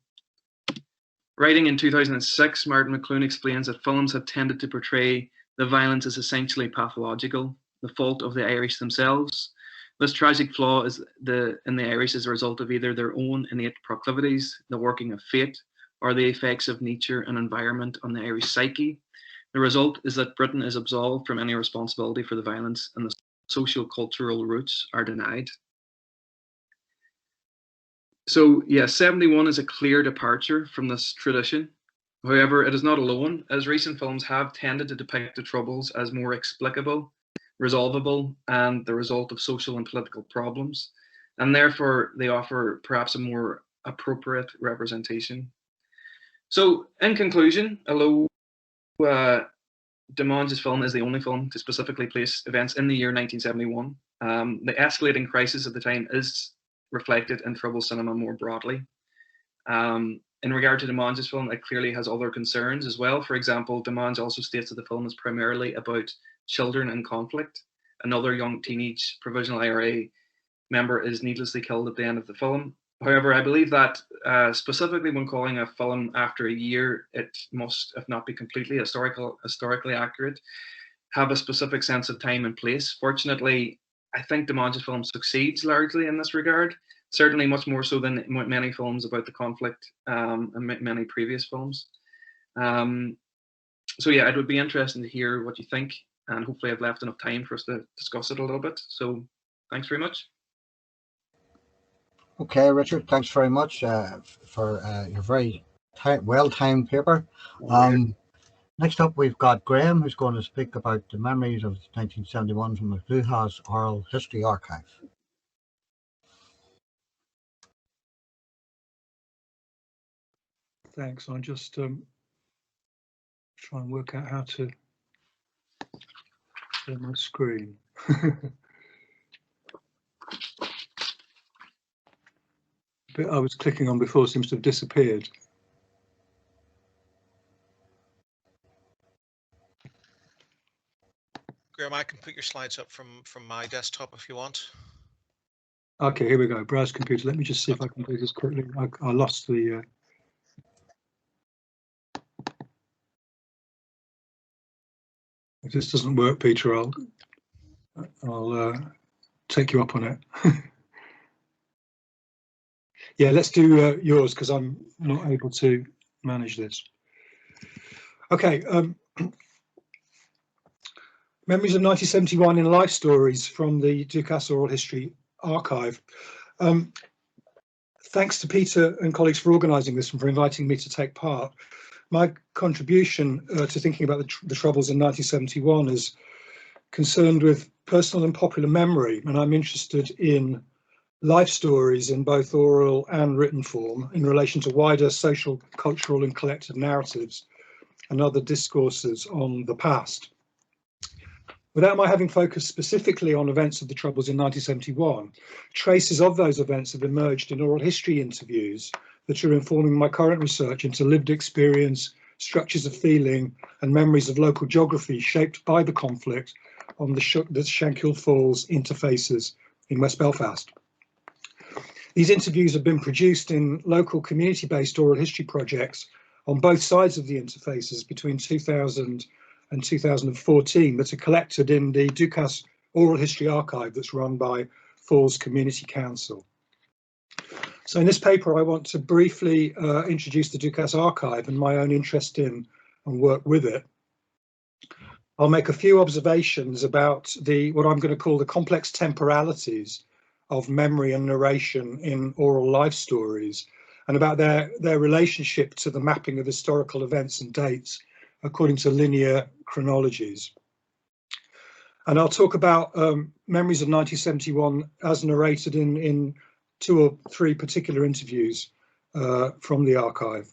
Writing in 2006, Martin McLuhan explains that films have tended to portray the violence as essentially pathological, the fault of the Irish themselves. This tragic flaw in the Irish is a result of either their own innate proclivities, the working of fate, or the effects of nature and environment on the Irish psyche. The result is that Britain is absolved from any responsibility for the violence, and the socio-cultural roots are denied. So, 71 is a clear departure from this tradition. However, it is not alone, as recent films have tended to depict the Troubles as more explicable, resolvable, and the result of social and political problems, and therefore they offer perhaps a more appropriate representation. So, in conclusion, although Demange's film is the only film to specifically place events in the year 1971, The escalating crisis at the time is reflected in Trouble cinema more broadly. In regard to Demange's film, it clearly has other concerns as well. For example, Demange also states that the film is primarily about children in conflict. Another young teenage provisional IRA member is needlessly killed at the end of the film. However, I believe that specifically when calling a film after a year, it must, if not be completely historically accurate, have a specific sense of time and place. Fortunately, I think Demange's film succeeds largely in this regard, certainly much more so than many films about the conflict and many previous films. So yeah, it would be interesting to hear what you think, and hopefully I've left enough time for us to discuss it a little bit. So thanks very much. Okay, Richard, thanks very much for your very well-timed paper. Next up, we've got Graham, who's going to speak about the memories of 1971 from the Dúchas Oral History Archive. Thanks. I'll just try and work out how to share my screen. The bit I was clicking on before seems to have disappeared. Graham, I can put your slides up from my desktop if you want. Okay, here we go. Browse computer. Let me just see if I can do this quickly. I lost the. If this doesn't work, Peter, I'll take you up on it. Yeah, let's do yours because I'm not able to manage this. Okay. Memories of 1971 in Life Stories from the Ducas Oral History Archive. Thanks to Peter and colleagues for organising this and for inviting me to take part. My contribution to thinking about the Troubles in 1971 is concerned with personal and popular memory, and I'm interested in life stories in both oral and written form in relation to wider social, cultural and collective narratives and other discourses on the past. Without my having focused specifically on events of the Troubles in 1971, traces of those events have emerged in oral history interviews that are informing my current research into lived experience, structures of feeling and memories of local geography shaped by the conflict on the Shankill Falls interfaces in West Belfast. These interviews have been produced in local community-based oral history projects on both sides of the interfaces between 2000 and 2014 that are collected in the Ducas Oral History Archive that's run by Falls Community Council. So in this paper, I want to briefly introduce the Ducas Archive and my own interest in and work with it. I'll make a few observations about what I'm going to call the complex temporalities of memory and narration in oral life stories and about their relationship to the mapping of historical events and dates according to linear chronologies. And I'll talk about memories of 1971 as narrated in 2 or 3 particular interviews from the archive.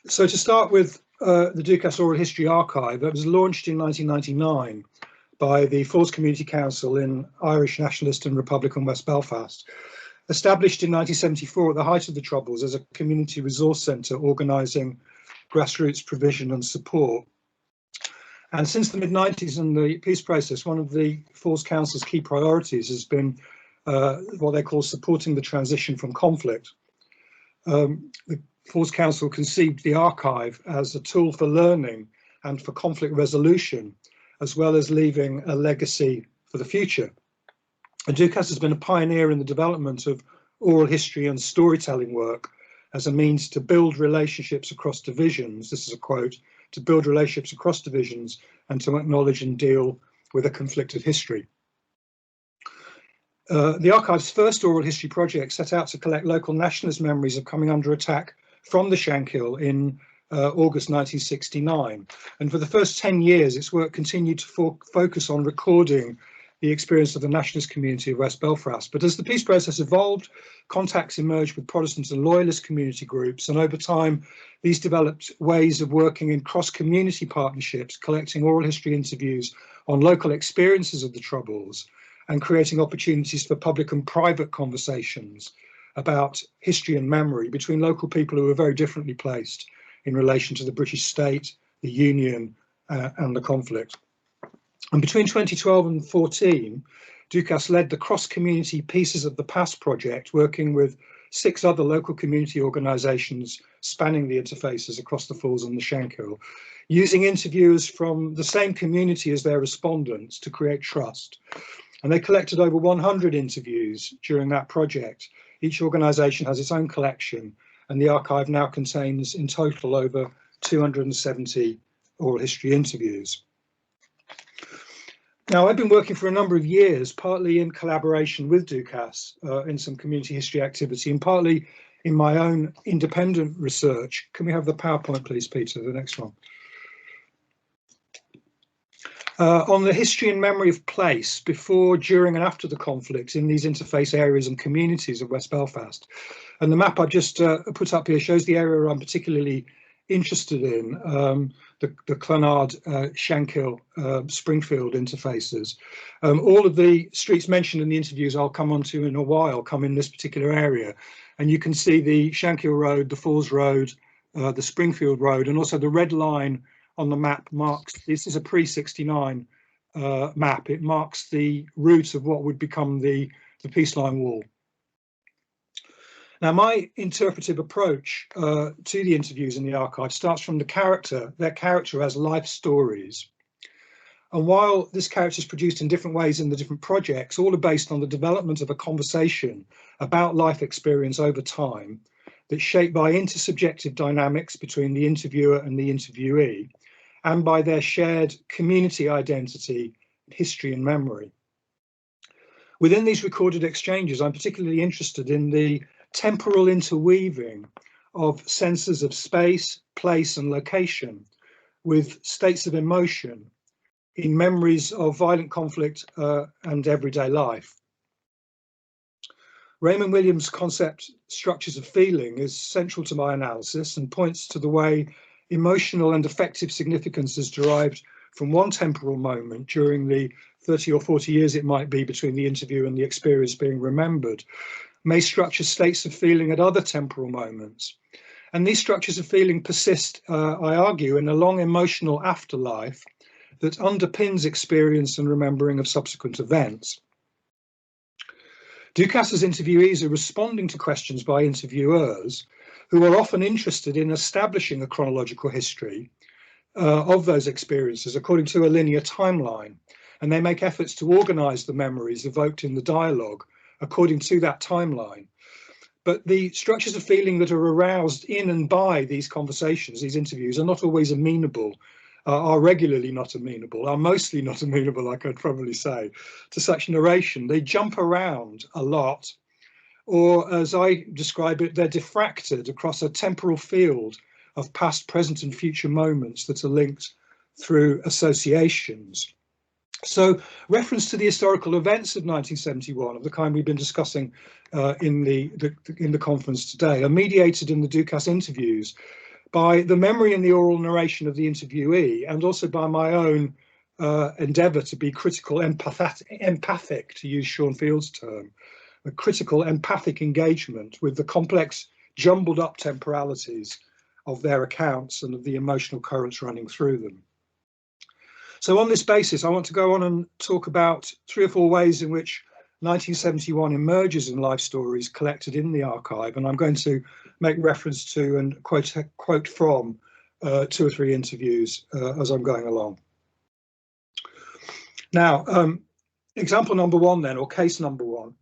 So to start with the Ducas Oral History Archive, it was launched in 1999 by the Falls Community Council in Irish Nationalist and Republican West Belfast, established in 1974 at the height of the Troubles as a community resource centre organising grassroots provision and support. And since the mid-90s and the peace process, one of the Falls Council's key priorities has been what they call supporting the transition from conflict. The Falls Council conceived the archive as a tool for learning and for conflict resolution, as well as leaving a legacy for the future. And Ducas has been a pioneer in the development of oral history and storytelling work as a means to build relationships across divisions. This is a quote, to build relationships across divisions and to acknowledge and deal with a conflicted history. The archive's first oral history project set out to collect local nationalist memories of coming under attack from the Shankill in August 1969. And for the first 10 years, its work continued to focus on recording the experience of the nationalist community of West Belfast. But as the peace process evolved, contacts emerged with Protestant and Loyalist community groups, and over time, these developed ways of working in cross-community partnerships, collecting oral history interviews on local experiences of the Troubles and creating opportunities for public and private conversations about history and memory between local people who are very differently placed in relation to the British state, the Union, and the conflict. And between 2012 and 14, Ducas led the cross-community Pieces of the Past project, working with 6 other local community organisations spanning the interfaces across the Falls and the Shankill, using interviewers from the same community as their respondents to create trust. And they collected over 100 interviews during that project. Each organisation has its own collection, and the archive now contains in total over 270 oral history interviews. Now, I've been working for a number of years, partly in collaboration with Ducas in some community history activity, and partly in my own independent research. Can we have the PowerPoint, please, Peter, the next one? On the history and memory of place before, during and after the conflict in these interface areas and communities of West Belfast. And the map I've just put up here shows the area I'm particularly interested in, the Clonard, Shankill, Springfield interfaces. All of the streets mentioned in the interviews I'll come on to in a while come in this particular area. And you can see the Shankill Road, the Falls Road, the Springfield Road, and also the red line on the map marks, this is a pre-69 map, it marks the route of what would become the Peace Line Wall. Now, my interpretive approach to the interviews in the archive starts from their character as life stories. And while this character is produced in different ways in the different projects, all are based on the development of a conversation about life experience over time that's shaped by intersubjective dynamics between the interviewer and the interviewee, and by their shared community identity, history and memory. Within these recorded exchanges, I'm particularly interested in the temporal interweaving of senses of space, place and location with states of emotion in memories of violent conflict and everyday life. Raymond Williams' concept structures of feeling is central to my analysis and points to the way emotional and affective significance is derived from one temporal moment during the 30 or 40 years it might be between the interview and the experience being remembered, may structure states of feeling at other temporal moments. And these structures of feeling persist, I argue, in a long emotional afterlife that underpins experience and remembering of subsequent events. Ducas's interviewees are responding to questions by interviewers who are often interested in establishing a chronological history of those experiences according to a linear timeline, and they make efforts to organise the memories evoked in the dialogue according to that timeline. But the structures of feeling that are aroused in and by these conversations, these interviews, are not always amenable, are regularly not amenable, are mostly not amenable, I could probably say, to such narration. They jump around a lot, or as I describe it, they're diffracted across a temporal field of past, present and future moments that are linked through associations. So reference to the historical events of 1971, of the kind we've been discussing in the conference today, are mediated in the Ducas interviews by the memory and the oral narration of the interviewee, and also by my own endeavour to be critical, empathic, to use Sean Field's term, a critical empathic engagement with the complex, jumbled up temporalities of their accounts and of the emotional currents running through them. So on this basis, I want to go on and talk about 3 or 4 ways in which 1971 emerges in life stories collected in the archive, and I'm going to make reference to and quote from 2 or 3 interviews as I'm going along. Now, example number 1 then, or case number 1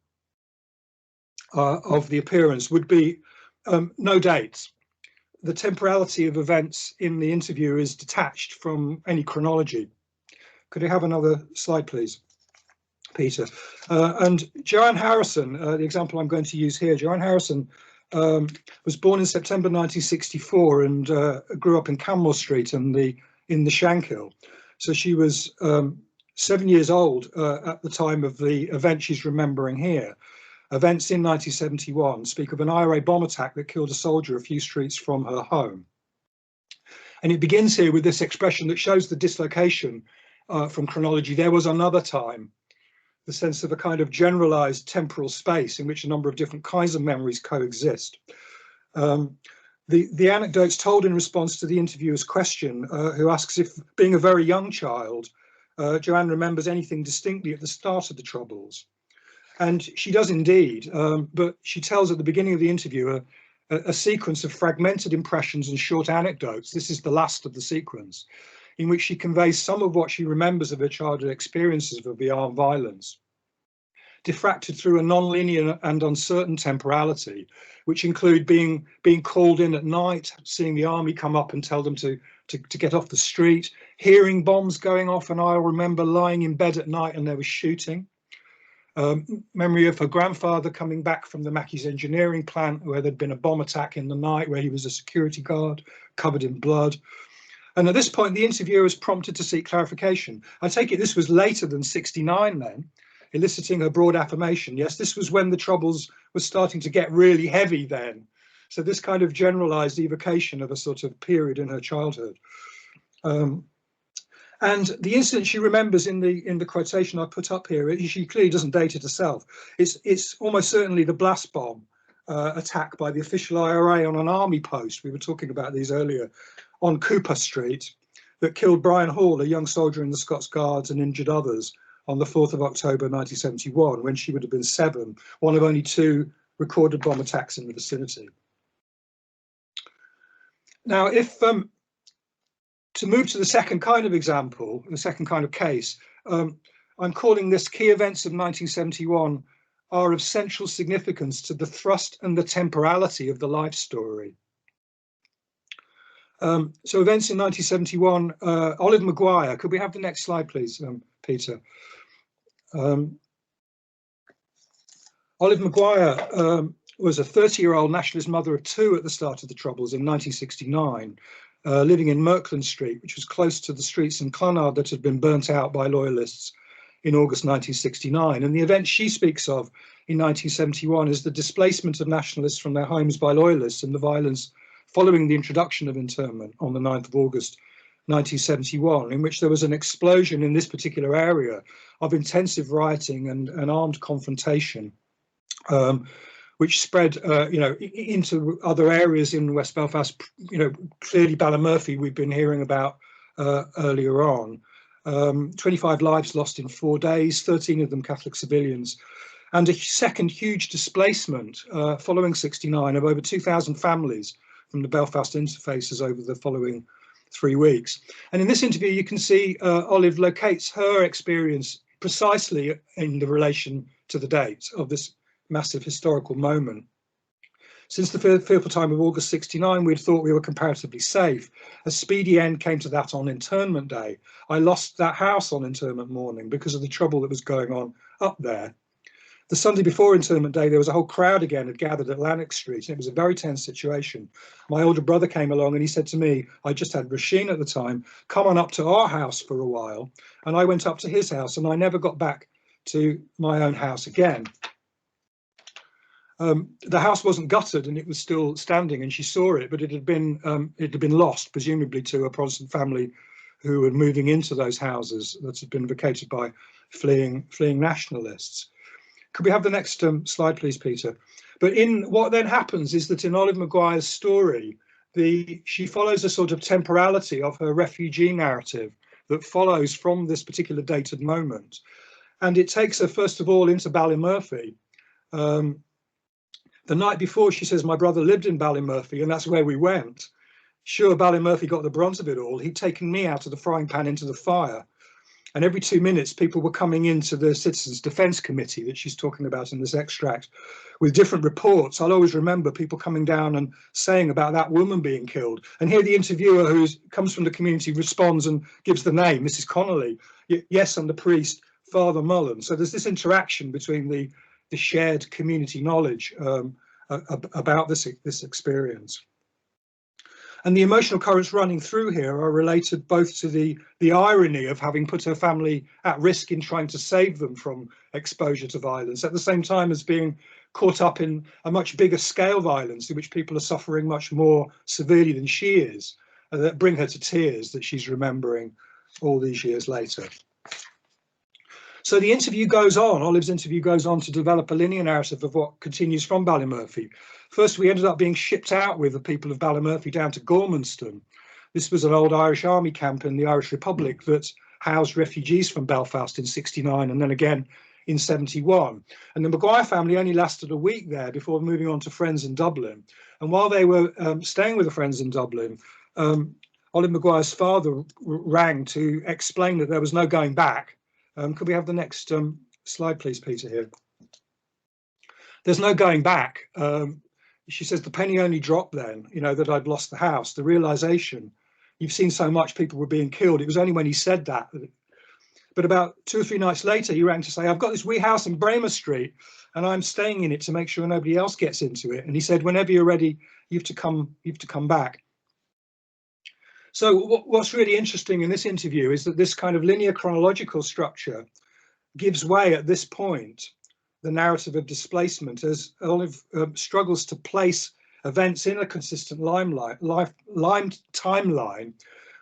of the appearance would be no dates. The temporality of events in the interview is detached from any chronology. Could I have another slide, please, Peter? And Joanne Harrison, the example I'm going to use here, Joanne Harrison was born in September 1964 and grew up in Campbell Street in the Shankill. So she was 7 years old at the time of the event she's remembering here. Events in 1971 speak of an IRA bomb attack that killed a soldier a few streets from her home. And it begins here with this expression that shows the dislocation from chronology, there was another time, the sense of a kind of generalized temporal space in which a number of different kinds of memories coexist. The anecdotes told in response to the interviewer's question, who asks if, being a very young child, Joanne remembers anything distinctly at the start of the Troubles. And she does indeed, but she tells at the beginning of the interview a sequence of fragmented impressions and short anecdotes. This is the last of the sequence, in which she conveys some of what she remembers of her childhood experiences of the armed violence, diffracted through a non-linear and uncertain temporality, which include being called in at night, seeing the army come up and tell them to get off the street, hearing bombs going off, and I'll remember lying in bed at night and there was shooting. Memory of her grandfather coming back from the Mackey's engineering plant where there'd been a bomb attack in the night where he was a security guard covered in blood. And at this point, the interviewer is prompted to seek clarification. I take it this was later than 69 then, eliciting her broad affirmation. Yes, this was when the Troubles were starting to get really heavy then. So this kind of generalized evocation of a sort of period in her childhood. And the incident she remembers in the quotation I put up here, she clearly doesn't date it herself. It's almost certainly the blast bomb attack by the official IRA on an army post. We were talking about these earlier, on Cooper Street, that killed Brian Hall, a young soldier in the Scots Guards, and injured others on the 4th of October 1971, when she would have been 7, one of only 2 recorded bomb attacks in the vicinity. Now, if to move to the second kind of example, the second kind of case, I'm calling this key events of 1971 are of central significance to the thrust and the temporality of the life story. So events in 1971, Olive Mcguire, could we have the next slide, please, Peter? Olive Mcguire was a 30-year-old nationalist mother of 2 at the start of the Troubles in 1969, living in Merkland Street, which was close to the streets in Clonard that had been burnt out by loyalists in August 1969. And the event she speaks of in 1971 is the displacement of nationalists from their homes by loyalists and the violence following the introduction of internment on the 9th of August 1971, in which there was an explosion in this particular area of intensive rioting and armed confrontation, which spread, into other areas in West Belfast. Clearly Ballymurphy we've been hearing about earlier on. 25 lives lost in 4 days, 13 of them Catholic civilians, and a second huge displacement following 69 of over 2,000 families from the Belfast interfaces over the following 3 weeks. And in this interview, you can see Olive locates her experience precisely in the relation to the date of this massive historical moment. Since the fearful time of August 69, we'd thought we were comparatively safe. A speedy end came to that on internment day. I lost that house on internment morning because of the trouble that was going on up there. The Sunday before internment day, there was a whole crowd again had gathered at Lanark Street, and it was a very tense situation. My older brother came along and he said to me, I just had Rasheen at the time, come on up to our house for a while. And I went up to his house and I never got back to my own house again. The house wasn't gutted and it was still standing, and she saw it, but it had been lost, presumably to a Protestant family who were moving into those houses that had been vacated by fleeing nationalists. Could we have the next slide, please, Peter? But in what then happens is that in Olive Mcguire's story, she follows a sort of temporality of her refugee narrative that follows from this particular dated moment. And it takes her, first of all, into Ballymurphy. The night before, she says, my brother lived in Ballymurphy, and that's where we went. Sure, Ballymurphy got the brunt of it all. He'd taken me out of the frying pan into the fire. And every 2 minutes, people were coming into the Citizens Defence Committee that she's talking about in this extract with different reports. I'll always remember people coming down and saying about that woman being killed. And here the interviewer, who comes from the community, responds and gives the name, Mrs. Connolly. Yes, and the priest, Father Mullen. So there's this interaction between the shared community knowledge about this experience. And the emotional currents running through here are related both to the irony of having put her family at risk in trying to save them from exposure to violence, at the same time as being caught up in a much bigger scale violence in which people are suffering much more severely than she is, that bring her to tears that she's remembering all these years later. So the interview goes on, Olive's interview goes on to develop a linear narrative of what continues from Ballymurphy. First, we ended up being shipped out with the people of Ballymurphy down to Gormanston. This was an old Irish army camp in the Irish Republic that housed refugees from Belfast in '69 and then again in '71. And the Mcguire family only lasted a week there before moving on to friends in Dublin. And while they were staying with the friends in Dublin, Olive Mcguire's father rang to explain that there was no going back. Could we have the next slide, please, Peter, here? There's no going back. She says the penny only dropped then, you know, that I'd lost the house, the realization. You've seen so much, people were being killed. It was only when he said that. But about 2 or 3 nights later, he rang to say, I've got this wee house in Bramer Street and I'm staying in it to make sure nobody else gets into it. And he said, whenever you're ready, you have to come back. So what's really interesting in this interview is that this kind of linear chronological structure gives way at this point, the narrative of displacement, as Olive struggles to place events in a consistent timeline,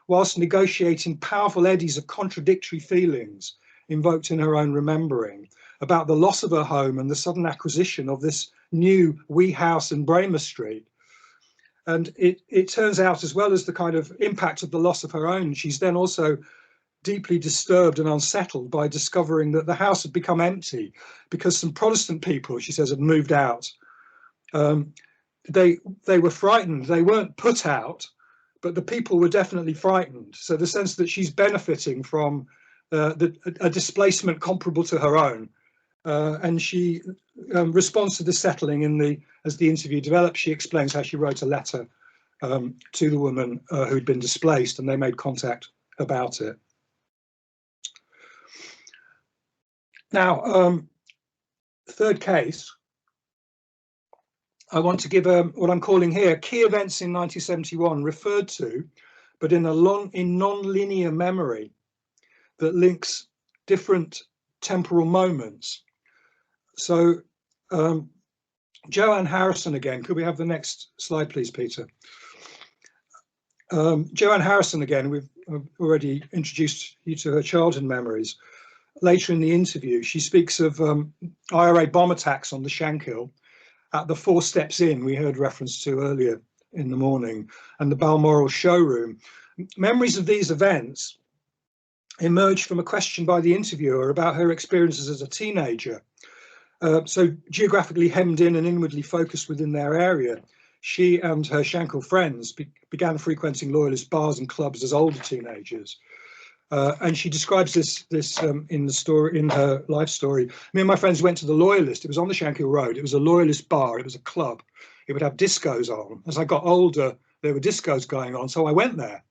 whilst negotiating powerful eddies of contradictory feelings invoked in her own remembering about the loss of her home and the sudden acquisition of this new wee house in Bramer Street. And it turns out, as well as the kind of impact of the loss of her own, she's then also deeply disturbed and unsettled by discovering that the house had become empty because some Protestant people, she says, had moved out. They were frightened. They weren't put out, but the people were definitely frightened. So the sense that she's benefiting from a displacement comparable to her own. And she responds to the settling as the interview develops. She explains how she wrote a letter to the woman who'd been displaced, and they made contact about it. Now, third case, I want to give what I'm calling here key events in 1971 referred to, but in non-linear memory that links different temporal moments. So Joanne Harrison again, could we have the next slide, please, Peter? Joanne Harrison again, we've already introduced you to her childhood memories. Later in the interview, she speaks of IRA bomb attacks on the Shankill at the 4 Steps Inn we heard reference to earlier in the morning, and the Balmoral showroom. Memories of these events emerged from a question by the interviewer about her experiences as a teenager. So geographically hemmed in and inwardly focused within their area, she and her Shankill friends began frequenting loyalist bars and clubs as older teenagers. And she describes this in the story, in her life story. Me and my friends went to the Loyalist. It was on the Shankill Road. It was a loyalist bar. It was a club. It would have discos on. As I got older, there were discos going on, so I went there.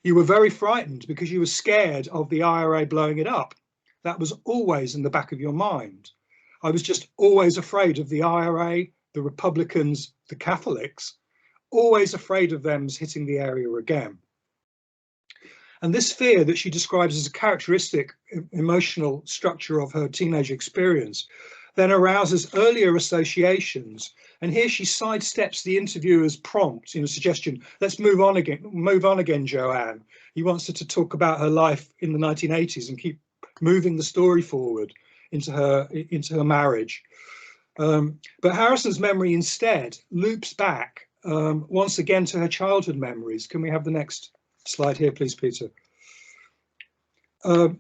You were very frightened because you were scared of the IRA blowing it up. That was always in the back of your mind. I was just always afraid of the IRA, the Republicans, the Catholics, always afraid of them hitting the area again. And this fear that she describes as a characteristic emotional structure of her teenage experience then arouses earlier associations. And here she sidesteps the interviewer's prompt in a suggestion, let's move on again, Joanne. He wants her to talk about her life in the 1980s and keep moving the story forward into her marriage. But Harrison's memory instead loops back once again to her childhood memories. Can we have the next slide here, please, Peter?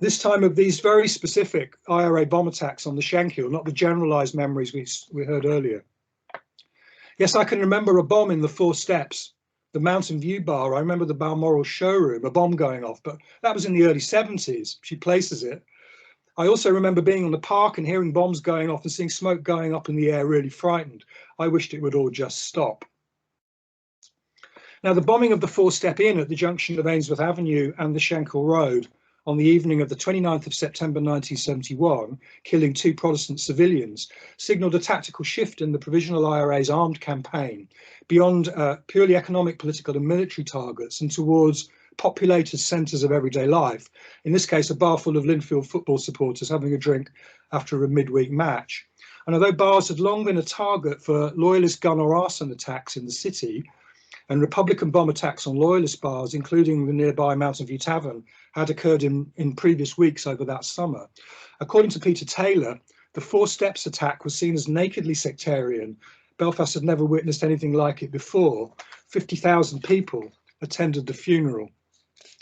This time of these very specific IRA bomb attacks on the Shankill, not the generalized memories we heard earlier. Yes, I can remember a bomb in the 4 Steps, the Mountain View bar. I remember the Balmoral showroom, a bomb going off, but that was in the early 70s. She places it. I also remember being on the park and hearing bombs going off and seeing smoke going up in the air, really frightened. I wished it would all just stop. Now, the bombing of the 4 Step Inn at the junction of Ainsworth Avenue and the Shankill Road on the evening of the 29th of September 1971, killing 2 Protestant civilians, signalled a tactical shift in the Provisional IRA's armed campaign beyond purely economic, political and military targets and towards populated centres of everyday life. In this case, a bar full of Linfield football supporters having a drink after a midweek match. And although bars had long been a target for loyalist gun or arson attacks in the city, and Republican bomb attacks on loyalist bars, including the nearby Mountain View Tavern, had occurred in previous weeks over that summer. According to Peter Taylor, the Four Steps attack was seen as nakedly sectarian. Belfast had never witnessed anything like it before. 50,000 people attended the funeral.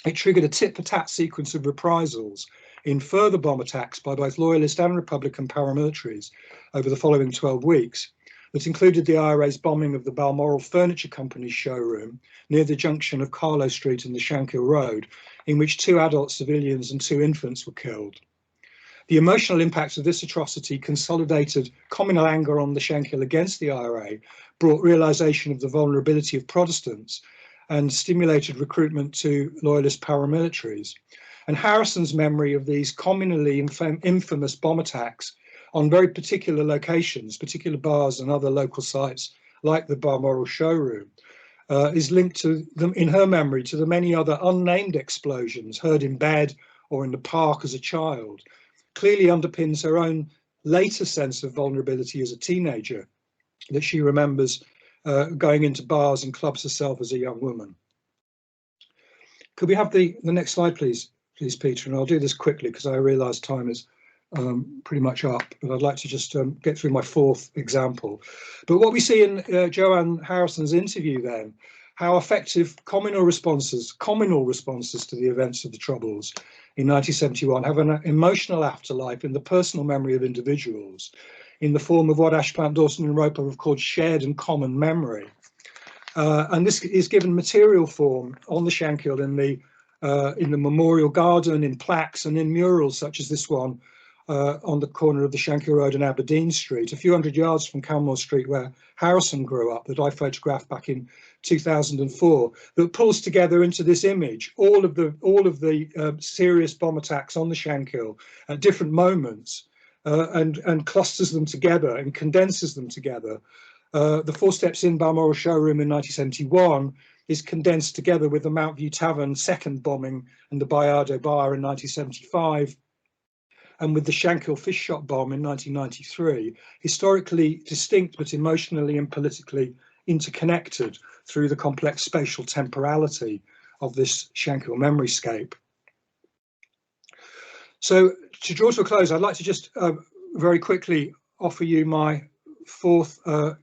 It triggered a tit-for-tat sequence of reprisals in further bomb attacks by both loyalist and Republican paramilitaries over the following 12 weeks. That included the IRA's bombing of the Balmoral Furniture Company's showroom near the junction of Carlow Street and the Shankill Road, in which 2 adult civilians and 2 infants were killed. The emotional impact of this atrocity consolidated communal anger on the Shankill against the IRA, brought realisation of the vulnerability of Protestants, and stimulated recruitment to loyalist paramilitaries. And Harrison's memory of these communally infamous bomb attacks on very particular locations, particular bars and other local sites like the Balmoral showroom, is linked to them in her memory to the many other unnamed explosions heard in bed or in the park as a child. Clearly underpins her own later sense of vulnerability as a teenager, that she remembers going into bars and clubs herself as a young woman. Could we have the next slide, please, Peter? And I'll do this quickly because I realise time is pretty much up, but I'd like to just get through my 4th example. But what we see in Joanne Harrison's interview then, how effective communal responses to the events of the Troubles in 1971 have an emotional afterlife in the personal memory of individuals in the form of what Ashplant, Dawson and Roper have called shared and common memory. And this is given material form on the Shankill in the memorial garden, in plaques and in murals such as this one on the corner of the Shankill Road and Aberdeen Street, a few hundred yards from Campbell Street where Harrison grew up, that I photographed back in 2004, that pulls together into this image all of the serious bomb attacks on the Shankill at different moments, and clusters them together and condenses them together. The Four Steps in Balmoral showroom in 1971 is condensed together with the Mount View Tavern second bombing and the Bayardo Bar in 1975, and with the Shankill fish shop bomb in 1993, historically distinct but emotionally and politically interconnected through the complex spatial temporality of this Shankill memoryscape. So to draw to a close, I'd like to just very quickly offer you my 4th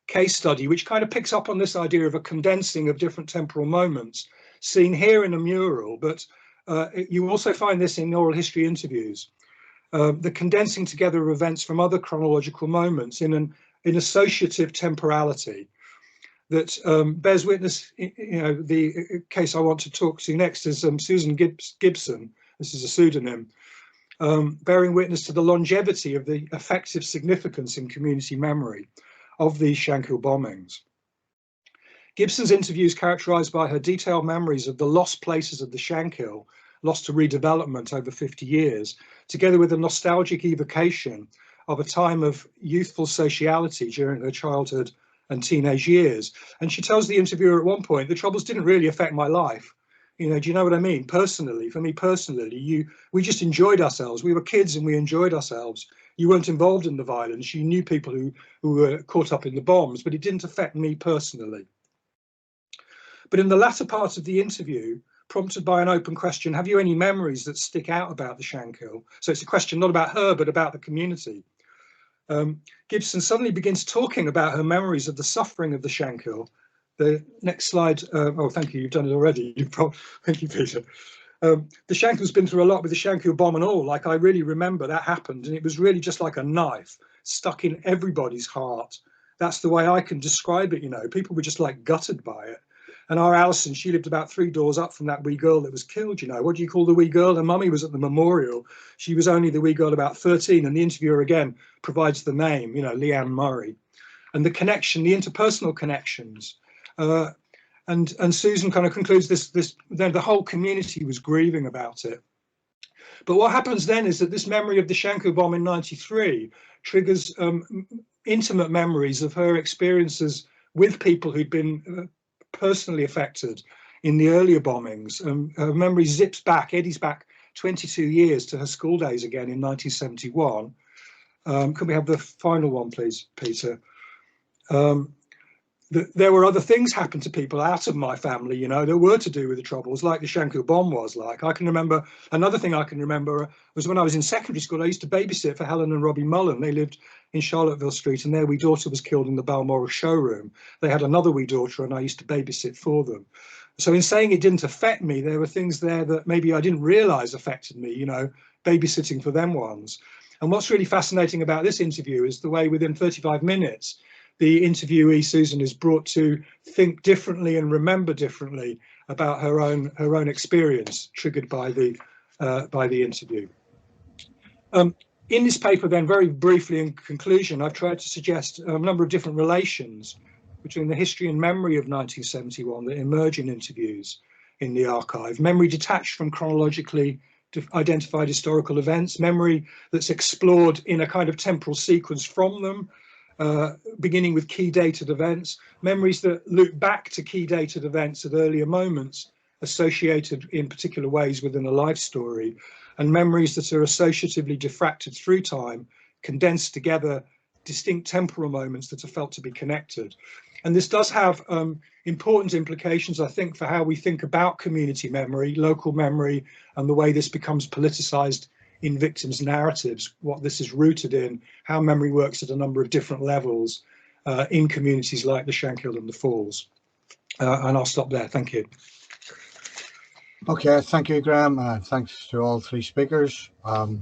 case study, which kind of picks up on this idea of a condensing of different temporal moments seen here in a mural, but you also find this in oral history interviews. The condensing together of events from other chronological moments in associative temporality that bears witness. The case I want to talk to next is Susan Gibson. This is a pseudonym, bearing witness to the longevity of the effective significance in community memory of these Shankill bombings. Gibson's interview is characterised by her detailed memories of the lost places of the Shankill, lost to redevelopment over 50 years, together with a nostalgic evocation of a time of youthful sociality during her childhood and teenage years. And she tells the interviewer at one point, the Troubles didn't really affect my life. You know, do you know what I mean? Personally, for me personally, we just enjoyed ourselves. We were kids and we enjoyed ourselves. You weren't involved in the violence. You knew people who were caught up in the bombs, but it didn't affect me personally. But in the latter part of the interview, prompted by an open question, have you any memories that stick out about the Shankill? So it's a question not about her, but about the community. Gibson suddenly begins talking about her memories of the suffering of the Shankill. The next slide. Oh, thank you. You've done it already. Thank you, Peter. The Shankill's been through a lot with the Shankill bomb and all. Like, I really remember that happened, and it was really just like a knife stuck in everybody's heart. That's the way I can describe it. You know, people were just like gutted by it. And our Alison, she lived about 3 doors up from that wee girl that was killed. You know, what do you call the wee girl? Her mummy was at the memorial. She was only the wee girl about 13, and the interviewer again provides the name, you know, Leanne Murray, and the connection, the interpersonal connections. And Susan kind of concludes this, the whole community was grieving about it. But what happens then is that this memory of the Shankill bomb in '93 triggers intimate memories of her experiences with people who'd been personally affected in the earlier bombings. Her memory zips back, eddies back 22 years to her school days again in 1971. Could we have the final one, please, Peter? there were other things happened to people out of my family, you know, that were to do with the Troubles, like the Shankill bomb was like. I can remember, another thing I can remember was when I was in secondary school, I used to babysit for Helen and Robbie Mullen. They lived in Charlotteville Street, and their wee daughter was killed in the Balmoral showroom. They had another wee daughter, and I used to babysit for them. So in saying it didn't affect me, there were things there that maybe I didn't realise affected me, you know, babysitting for them ones. And what's really fascinating about this interview is the way within 35 minutes, the interviewee, Susan, is brought to think differently and remember differently about her own experience triggered by the interview. In this paper, then, very briefly in conclusion, I've tried to suggest a number of different relations between the history and memory of 1971 that emerge in interviews in the archive. Memory detached from chronologically identified historical events, memory that's explored in a kind of temporal sequence from them, beginning with key dated events, memories that look back to key dated events at earlier moments associated in particular ways within a life story, and memories that are associatively diffracted through time, condensed together distinct temporal moments that are felt to be connected. And this does have important implications, I think, for how we think about community memory, local memory, and the way this becomes politicized in victims' narratives, what this is rooted in, how memory works at a number of different levels in communities like the Shankill and the Falls. And I'll stop there. Thank you. Okay, thank you, Graham. Thanks to all three speakers for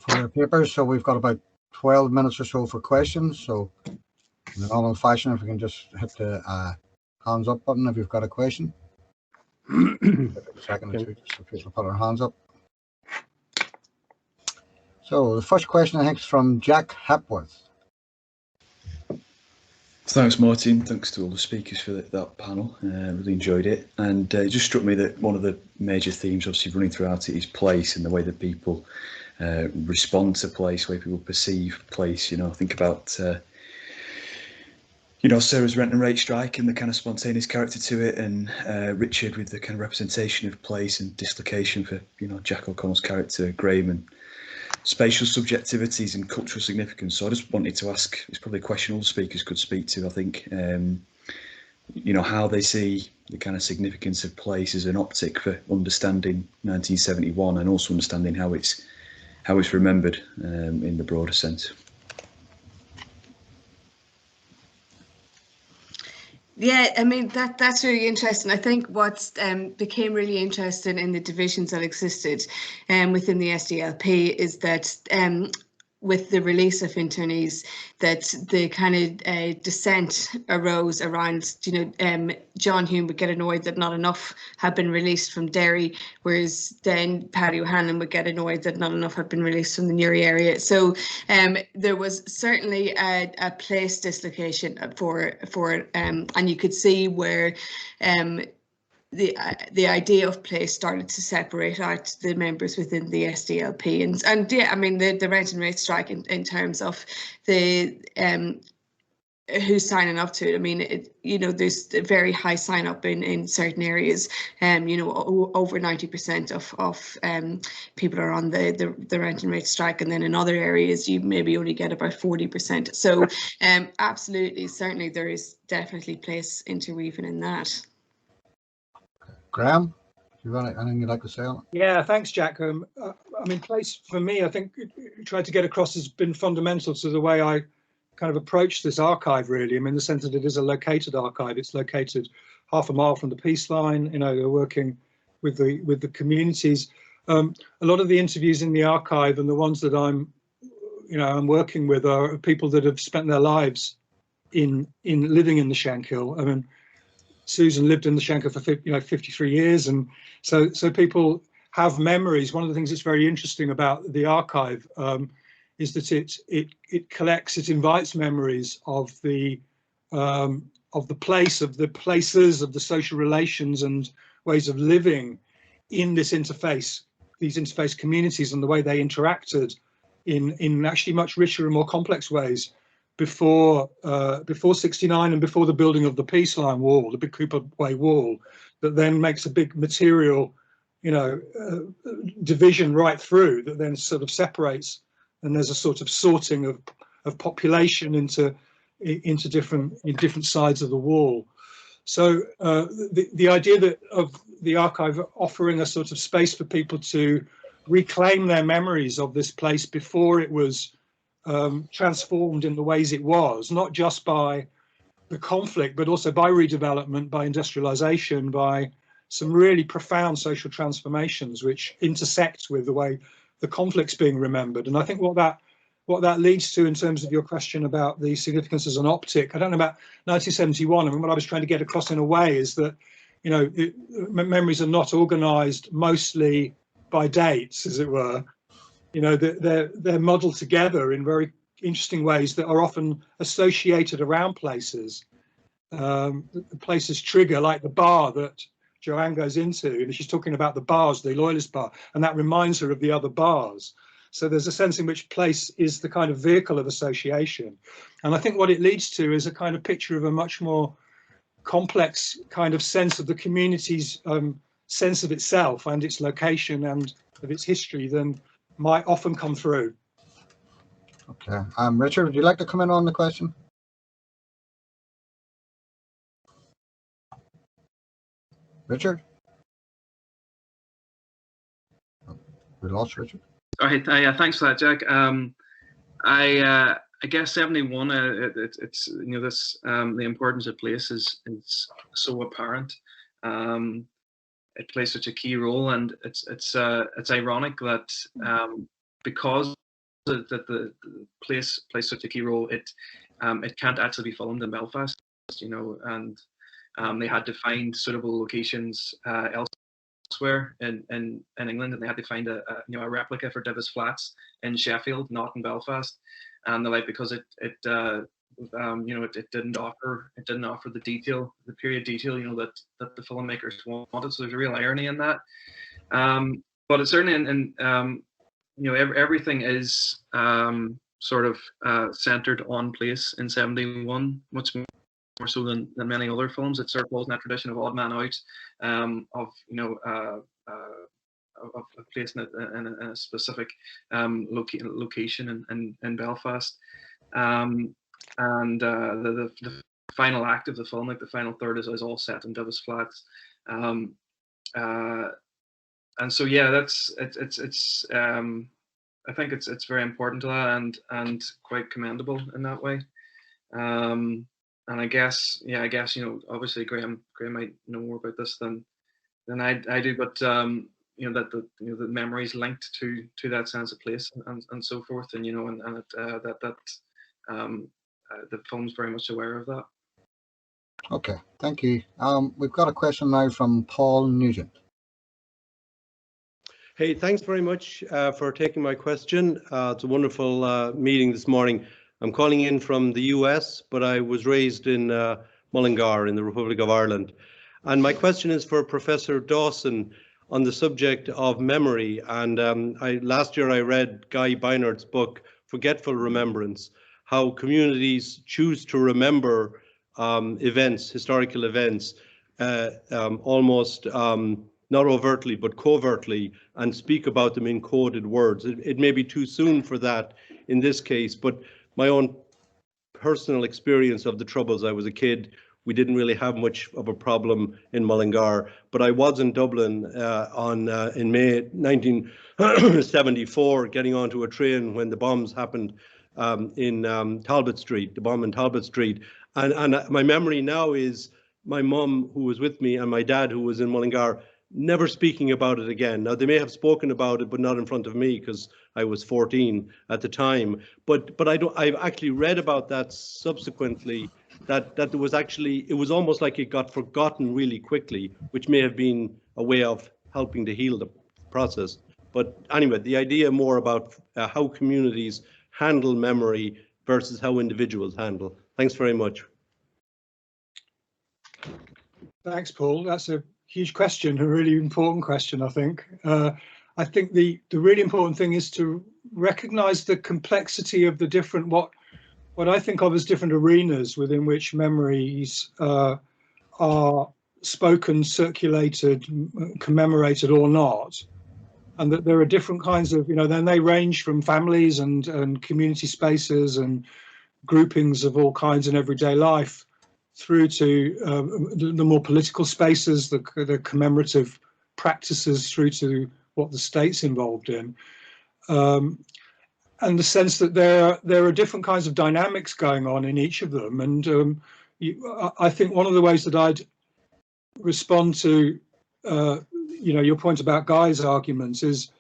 their papers. So we've got about 12 minutes or so for questions. So in the normal fashion, if we can just hit the hands up button if you've got a question. Give it a second or two just so people put their hands up. So the first question, I think, is from Jack Hepworth. Thanks, Martin. Thanks to all the speakers for that panel. Really enjoyed it. And it just struck me that one of the major themes, obviously, running throughout it is place and the way that people respond to place, the way people perceive place. You know, think about, you know, Sarah's rent and rate strike and the kind of spontaneous character to it, and Richard with the kind of representation of place and dislocation for, you know, Jack O'Connell's character, Graham, and spatial subjectivities and cultural significance. So I just wanted to ask, it's probably a question all speakers could speak to, I think, you know, how they see the kind of significance of place as an optic for understanding 1971 and also understanding how it's remembered in the broader sense. Yeah, I mean, that's really interesting. I think what became really interesting in the divisions that existed within the SDLP is that with the release of internees, that the kind of dissent arose around, you know, John Hume would get annoyed that not enough had been released from Derry, whereas then Paddy O'Hanlon would get annoyed that not enough had been released from the Newry area. So there was certainly a place dislocation for and you could see where the idea of place started to separate out the members within the SDLP, and yeah, I mean the rent and rate strike in terms of the who's signing up to it. I mean, you know, there's a very high sign up in certain areas. You know, over 90% of people are on the rent and rate strike, and then in other areas you maybe only get about 40%. So absolutely, certainly there is definitely place interweaving in that. Graham, do you have anything you'd like to say on it? Yeah, thanks, Jack. I mean, place for me, I think tried to get across has been fundamental to the way I kind of approach this archive, really. I mean, in the sense that it is a located archive. It's located half a mile from the peace line. You know, they're working with the communities. A lot of the interviews in the archive and the ones that I'm working with are people that have spent their lives in living in the Shankill. I mean, Susan lived in the Shankill for 53 years, and so people have memories. One of the things that's very interesting about the archive is that it collects, it invites memories of the place, of the places, of the social relations and ways of living in this interface, these interface communities, and the way they interacted in actually much richer and more complex ways before 69 and before the building of the peace line wall, the Big Cooper Way wall, that then makes a big material, division right through, that then sort of separates, and there's a sort of sorting of population into into different sides of the wall. So the idea that of the archive offering a sort of space for people to reclaim their memories of this place before it was transformed in the ways it was, not just by the conflict, but also by redevelopment, by industrialization, by some really profound social transformations which intersect with the way the conflict's being remembered. And I think what that leads to in terms of your question about the significance as an optic, I don't know about 1971. I mean, what I was trying to get across in a way is that, you know, memories are not organized mostly by dates, as it were. You know, they're muddled together in very interesting ways that are often associated around places. The places trigger, like the bar that Joanne goes into, and she's talking about the bars, the Loyalist bar, and that reminds her of the other bars. So there's a sense in which place is the kind of vehicle of association. And I think what it leads to is a kind of picture of a much more complex kind of sense of the community's sense of itself and its location and of its history than might often come through. Okay. Richard, would you like to come in on the question? Richard? We lost Richard. All right. Thanks for that, Jack. I guess 71. It's you know, this the importance of place is so apparent. It plays such a key role, and it's ironic that because the place plays such a key role, it can't actually be filmed in Belfast, you know, and they had to find suitable locations elsewhere in England, and they had to find a replica for Divis Flats in Sheffield, not in Belfast, and they're like, because it didn't offer the detail, the period detail, you know, that the filmmakers wanted. So there's a real irony in that, but it's certainly in you know, everything is sort of centered on place in 71, much more so than many other films. It sort of falls in that tradition of odd man out, of you know, of placing it in a specific location in Belfast, and the final act of the film, like the final third, is all set in Divis Flats, and so yeah, that's it's I think it's very important to that, and quite commendable in that way. And I guess you know, obviously Graham might know more about this than I do, but you know, that the memories linked to that sense of place and so forth, and you know, and the film's very much aware of that. Okay, thank you. We've got a question now from Paul Nugent. Hey, thanks very much for taking my question. It's a wonderful meeting this morning. I'm calling in from the US, but I was raised in Mullingar in the Republic of Ireland. And my question is for Professor Dawson on the subject of memory. And last year I read Guy Beinard's book, Forgetful Remembrance, how communities choose to remember events, historical events, almost not overtly, but covertly, and speak about them in coded words. It may be too soon for that in this case, but my own personal experience of the Troubles, I was a kid, we didn't really have much of a problem in Mullingar, but I was in Dublin in May 1974, getting onto a train when the bombs happened in Talbot Street, the bomb in Talbot Street. And my memory now is my mum, who was with me, and my dad, who was in Mullingar, never speaking about it again. Now, they may have spoken about it, but not in front of me, because I was 14 at the time. But I've actually read about that subsequently, that there was actually, it was almost like it got forgotten really quickly, which may have been a way of helping to heal the process. But anyway, the idea more about how communities handle memory versus how individuals handle. Thanks very much. Thanks, Paul. That's a huge question, a really important question, I think. I think the really important thing is to recognize the complexity of the different, what I think of as different arenas within which memories are spoken, circulated, commemorated or not. And that there are different kinds of, you know, then they range from families and community spaces and groupings of all kinds in everyday life, through to the more political spaces, the commemorative practices, through to what the state's involved in. And the sense that there are different kinds of dynamics going on in each of them. And I think one of the ways that I'd respond to your point about Guy's arguments is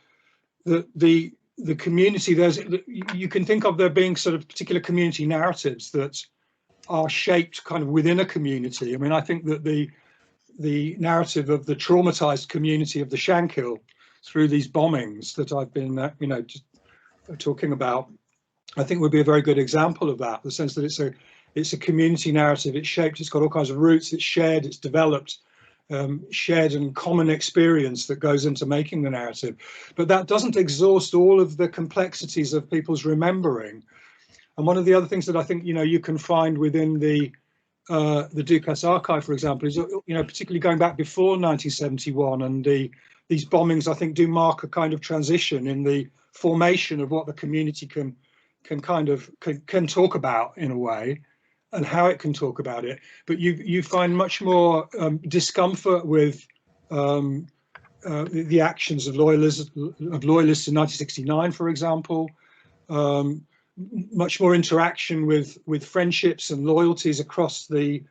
that the community, you can think of there being sort of particular community narratives that are shaped kind of within a community. I mean, I think that the narrative of the traumatized community of the Shankill through these bombings that I've been just talking about, I think would be a very good example of that. The sense that it's a community narrative. It's shaped. It's got all kinds of roots. It's shared. It's developed. Shared and common experience that goes into making the narrative, but that doesn't exhaust all of the complexities of people's remembering. And one of the other things that I think you can find within the Ducas archive, for example, is particularly going back before 1971, and these bombings I think do mark a kind of transition in the formation of what the community can talk about in a way, and how it can talk about it. But you find much more discomfort with the actions of loyalists in 1969, for example. Much more interaction with friendships and loyalties across the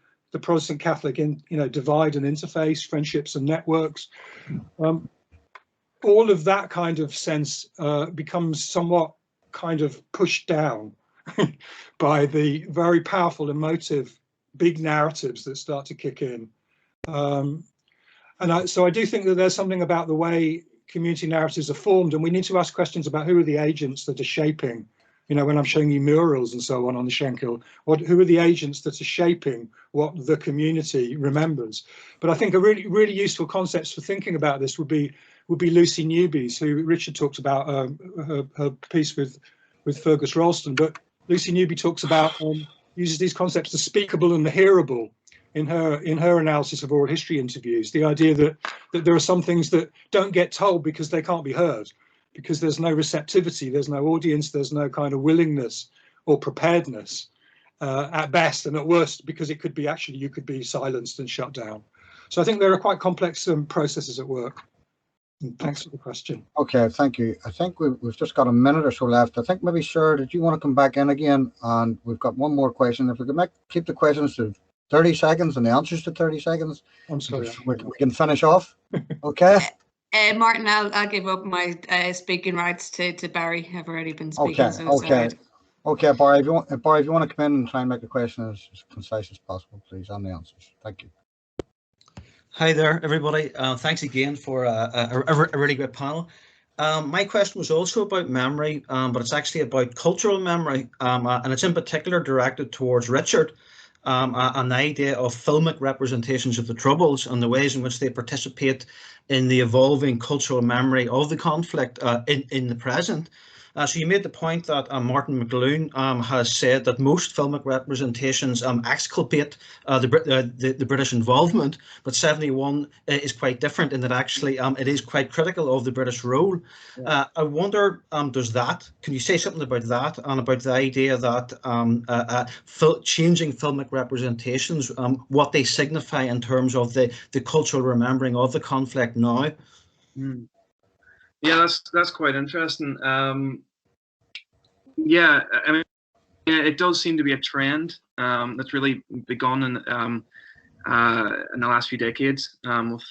Protestant Catholic divide and interface, friendships and networks. All of that kind of sense becomes somewhat kind of pushed down by the very powerful, emotive, big narratives that start to kick in. So I do think that there's something about the way community narratives are formed, and we need to ask questions about who are the agents that are shaping, when I'm showing you murals and so on the Shankill, who are the agents that are shaping what the community remembers. But I think a really, really useful concepts for thinking about this would be Lucy Newby's, who Richard talked about her piece with Fergus Ralston, but Lucy Newby talks about, uses these concepts, the speakable and the hearable, in her analysis of oral history interviews. The idea that there are some things that don't get told because they can't be heard, because there's no receptivity, there's no audience, there's no kind of willingness or preparedness at best, and at worst, because it could be you could be silenced and shut down. So I think there are quite complex processes at work. And thanks for the question. Okay, thank you. I think we've just got a minute or so left. I think maybe, sir, did you want to come back in again? And we've got one more question. If we can keep the questions to 30 seconds and the answers to 30 seconds, I'm sorry. We can finish off. Okay. Martin, I'll give up my speaking rights to Barry. I've already been speaking. Okay, Barry, if you want to come in and try and make the question as concise as possible, please, on the answers. Thank you. Hi there, everybody. Thanks again for a really great panel. My question was also about memory, but it's actually about cultural memory, and it's in particular directed towards Richard, and the idea of filmic representations of the Troubles and the ways in which they participate in the evolving cultural memory of the conflict in the present. So you made the point that Martin McLoone has said that most filmic representations exculpate the British involvement, but 71 is quite different in that actually it is quite critical of the British role. Yeah. I wonder, can you say something about that and about the idea that changing filmic representations, what they signify in terms of the cultural remembering of the conflict now? Mm. Yeah, that's quite interesting. Yeah, I mean, it does seem to be a trend that's really begun in the last few decades, with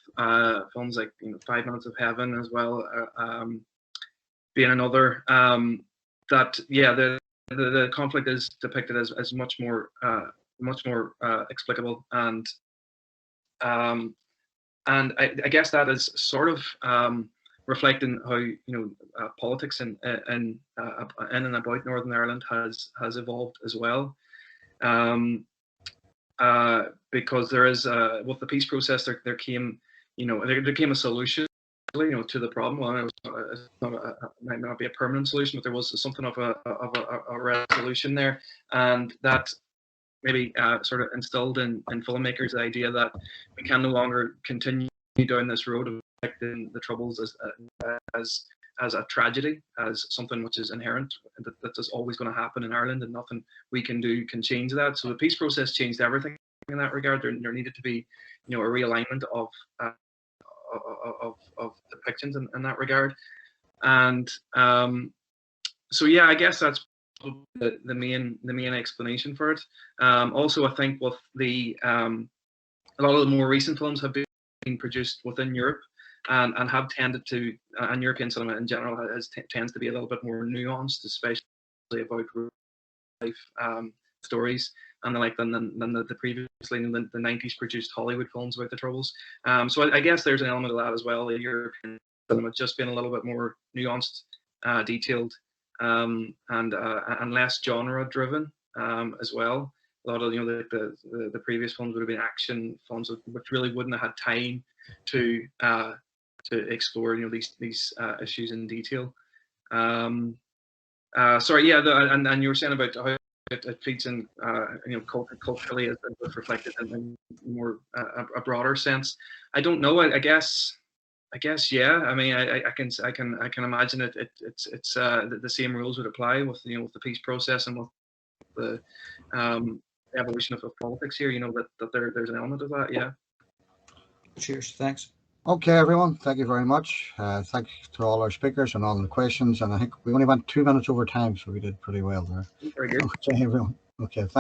films like 5 Minutes of Heaven as well, being another. That the conflict is depicted as much more explicable, and I guess that is sort of reflecting how politics in and about Northern Ireland has evolved as well, because there is with the peace process there came a solution to the problem. Well, it might not be a permanent solution, but there was something of a resolution there, and that maybe sort of instilled in filmmakers the idea that we can no longer continue down this road of depicting the Troubles as as a tragedy, as something which is inherent, that is always going to happen in Ireland, and nothing we can do can change that. So the peace process changed everything in that regard. There needed to be, a realignment of depictions in that regard. And so yeah, I guess that's the main explanation for it. Also, I think with the a lot of the more recent films have been produced within Europe, and have tended to, and European cinema in general tends to be a little bit more nuanced, especially about real life stories and the like than the previously in the 90s produced Hollywood films about the Troubles. So I guess there's an element of that as well. The European cinema just being a little bit more nuanced, detailed, and less genre driven as well. A lot of the previous films would have been action films, which really wouldn't have had time to explore these issues in detail. Sorry, yeah, and you were saying about how it feeds in, culturally as reflected in more a broader sense. I don't know. I guess yeah. I mean, I can imagine it's the same rules would apply with with the peace process and with the evolution of politics here. That there's an element of that. Yeah. Cheers. Thanks. Okay, everyone. Thank you very much. Thanks to all our speakers and all the questions. And I think we only went 2 minutes over time, so we did pretty well there. Very good. Okay, everyone. Okay, thanks.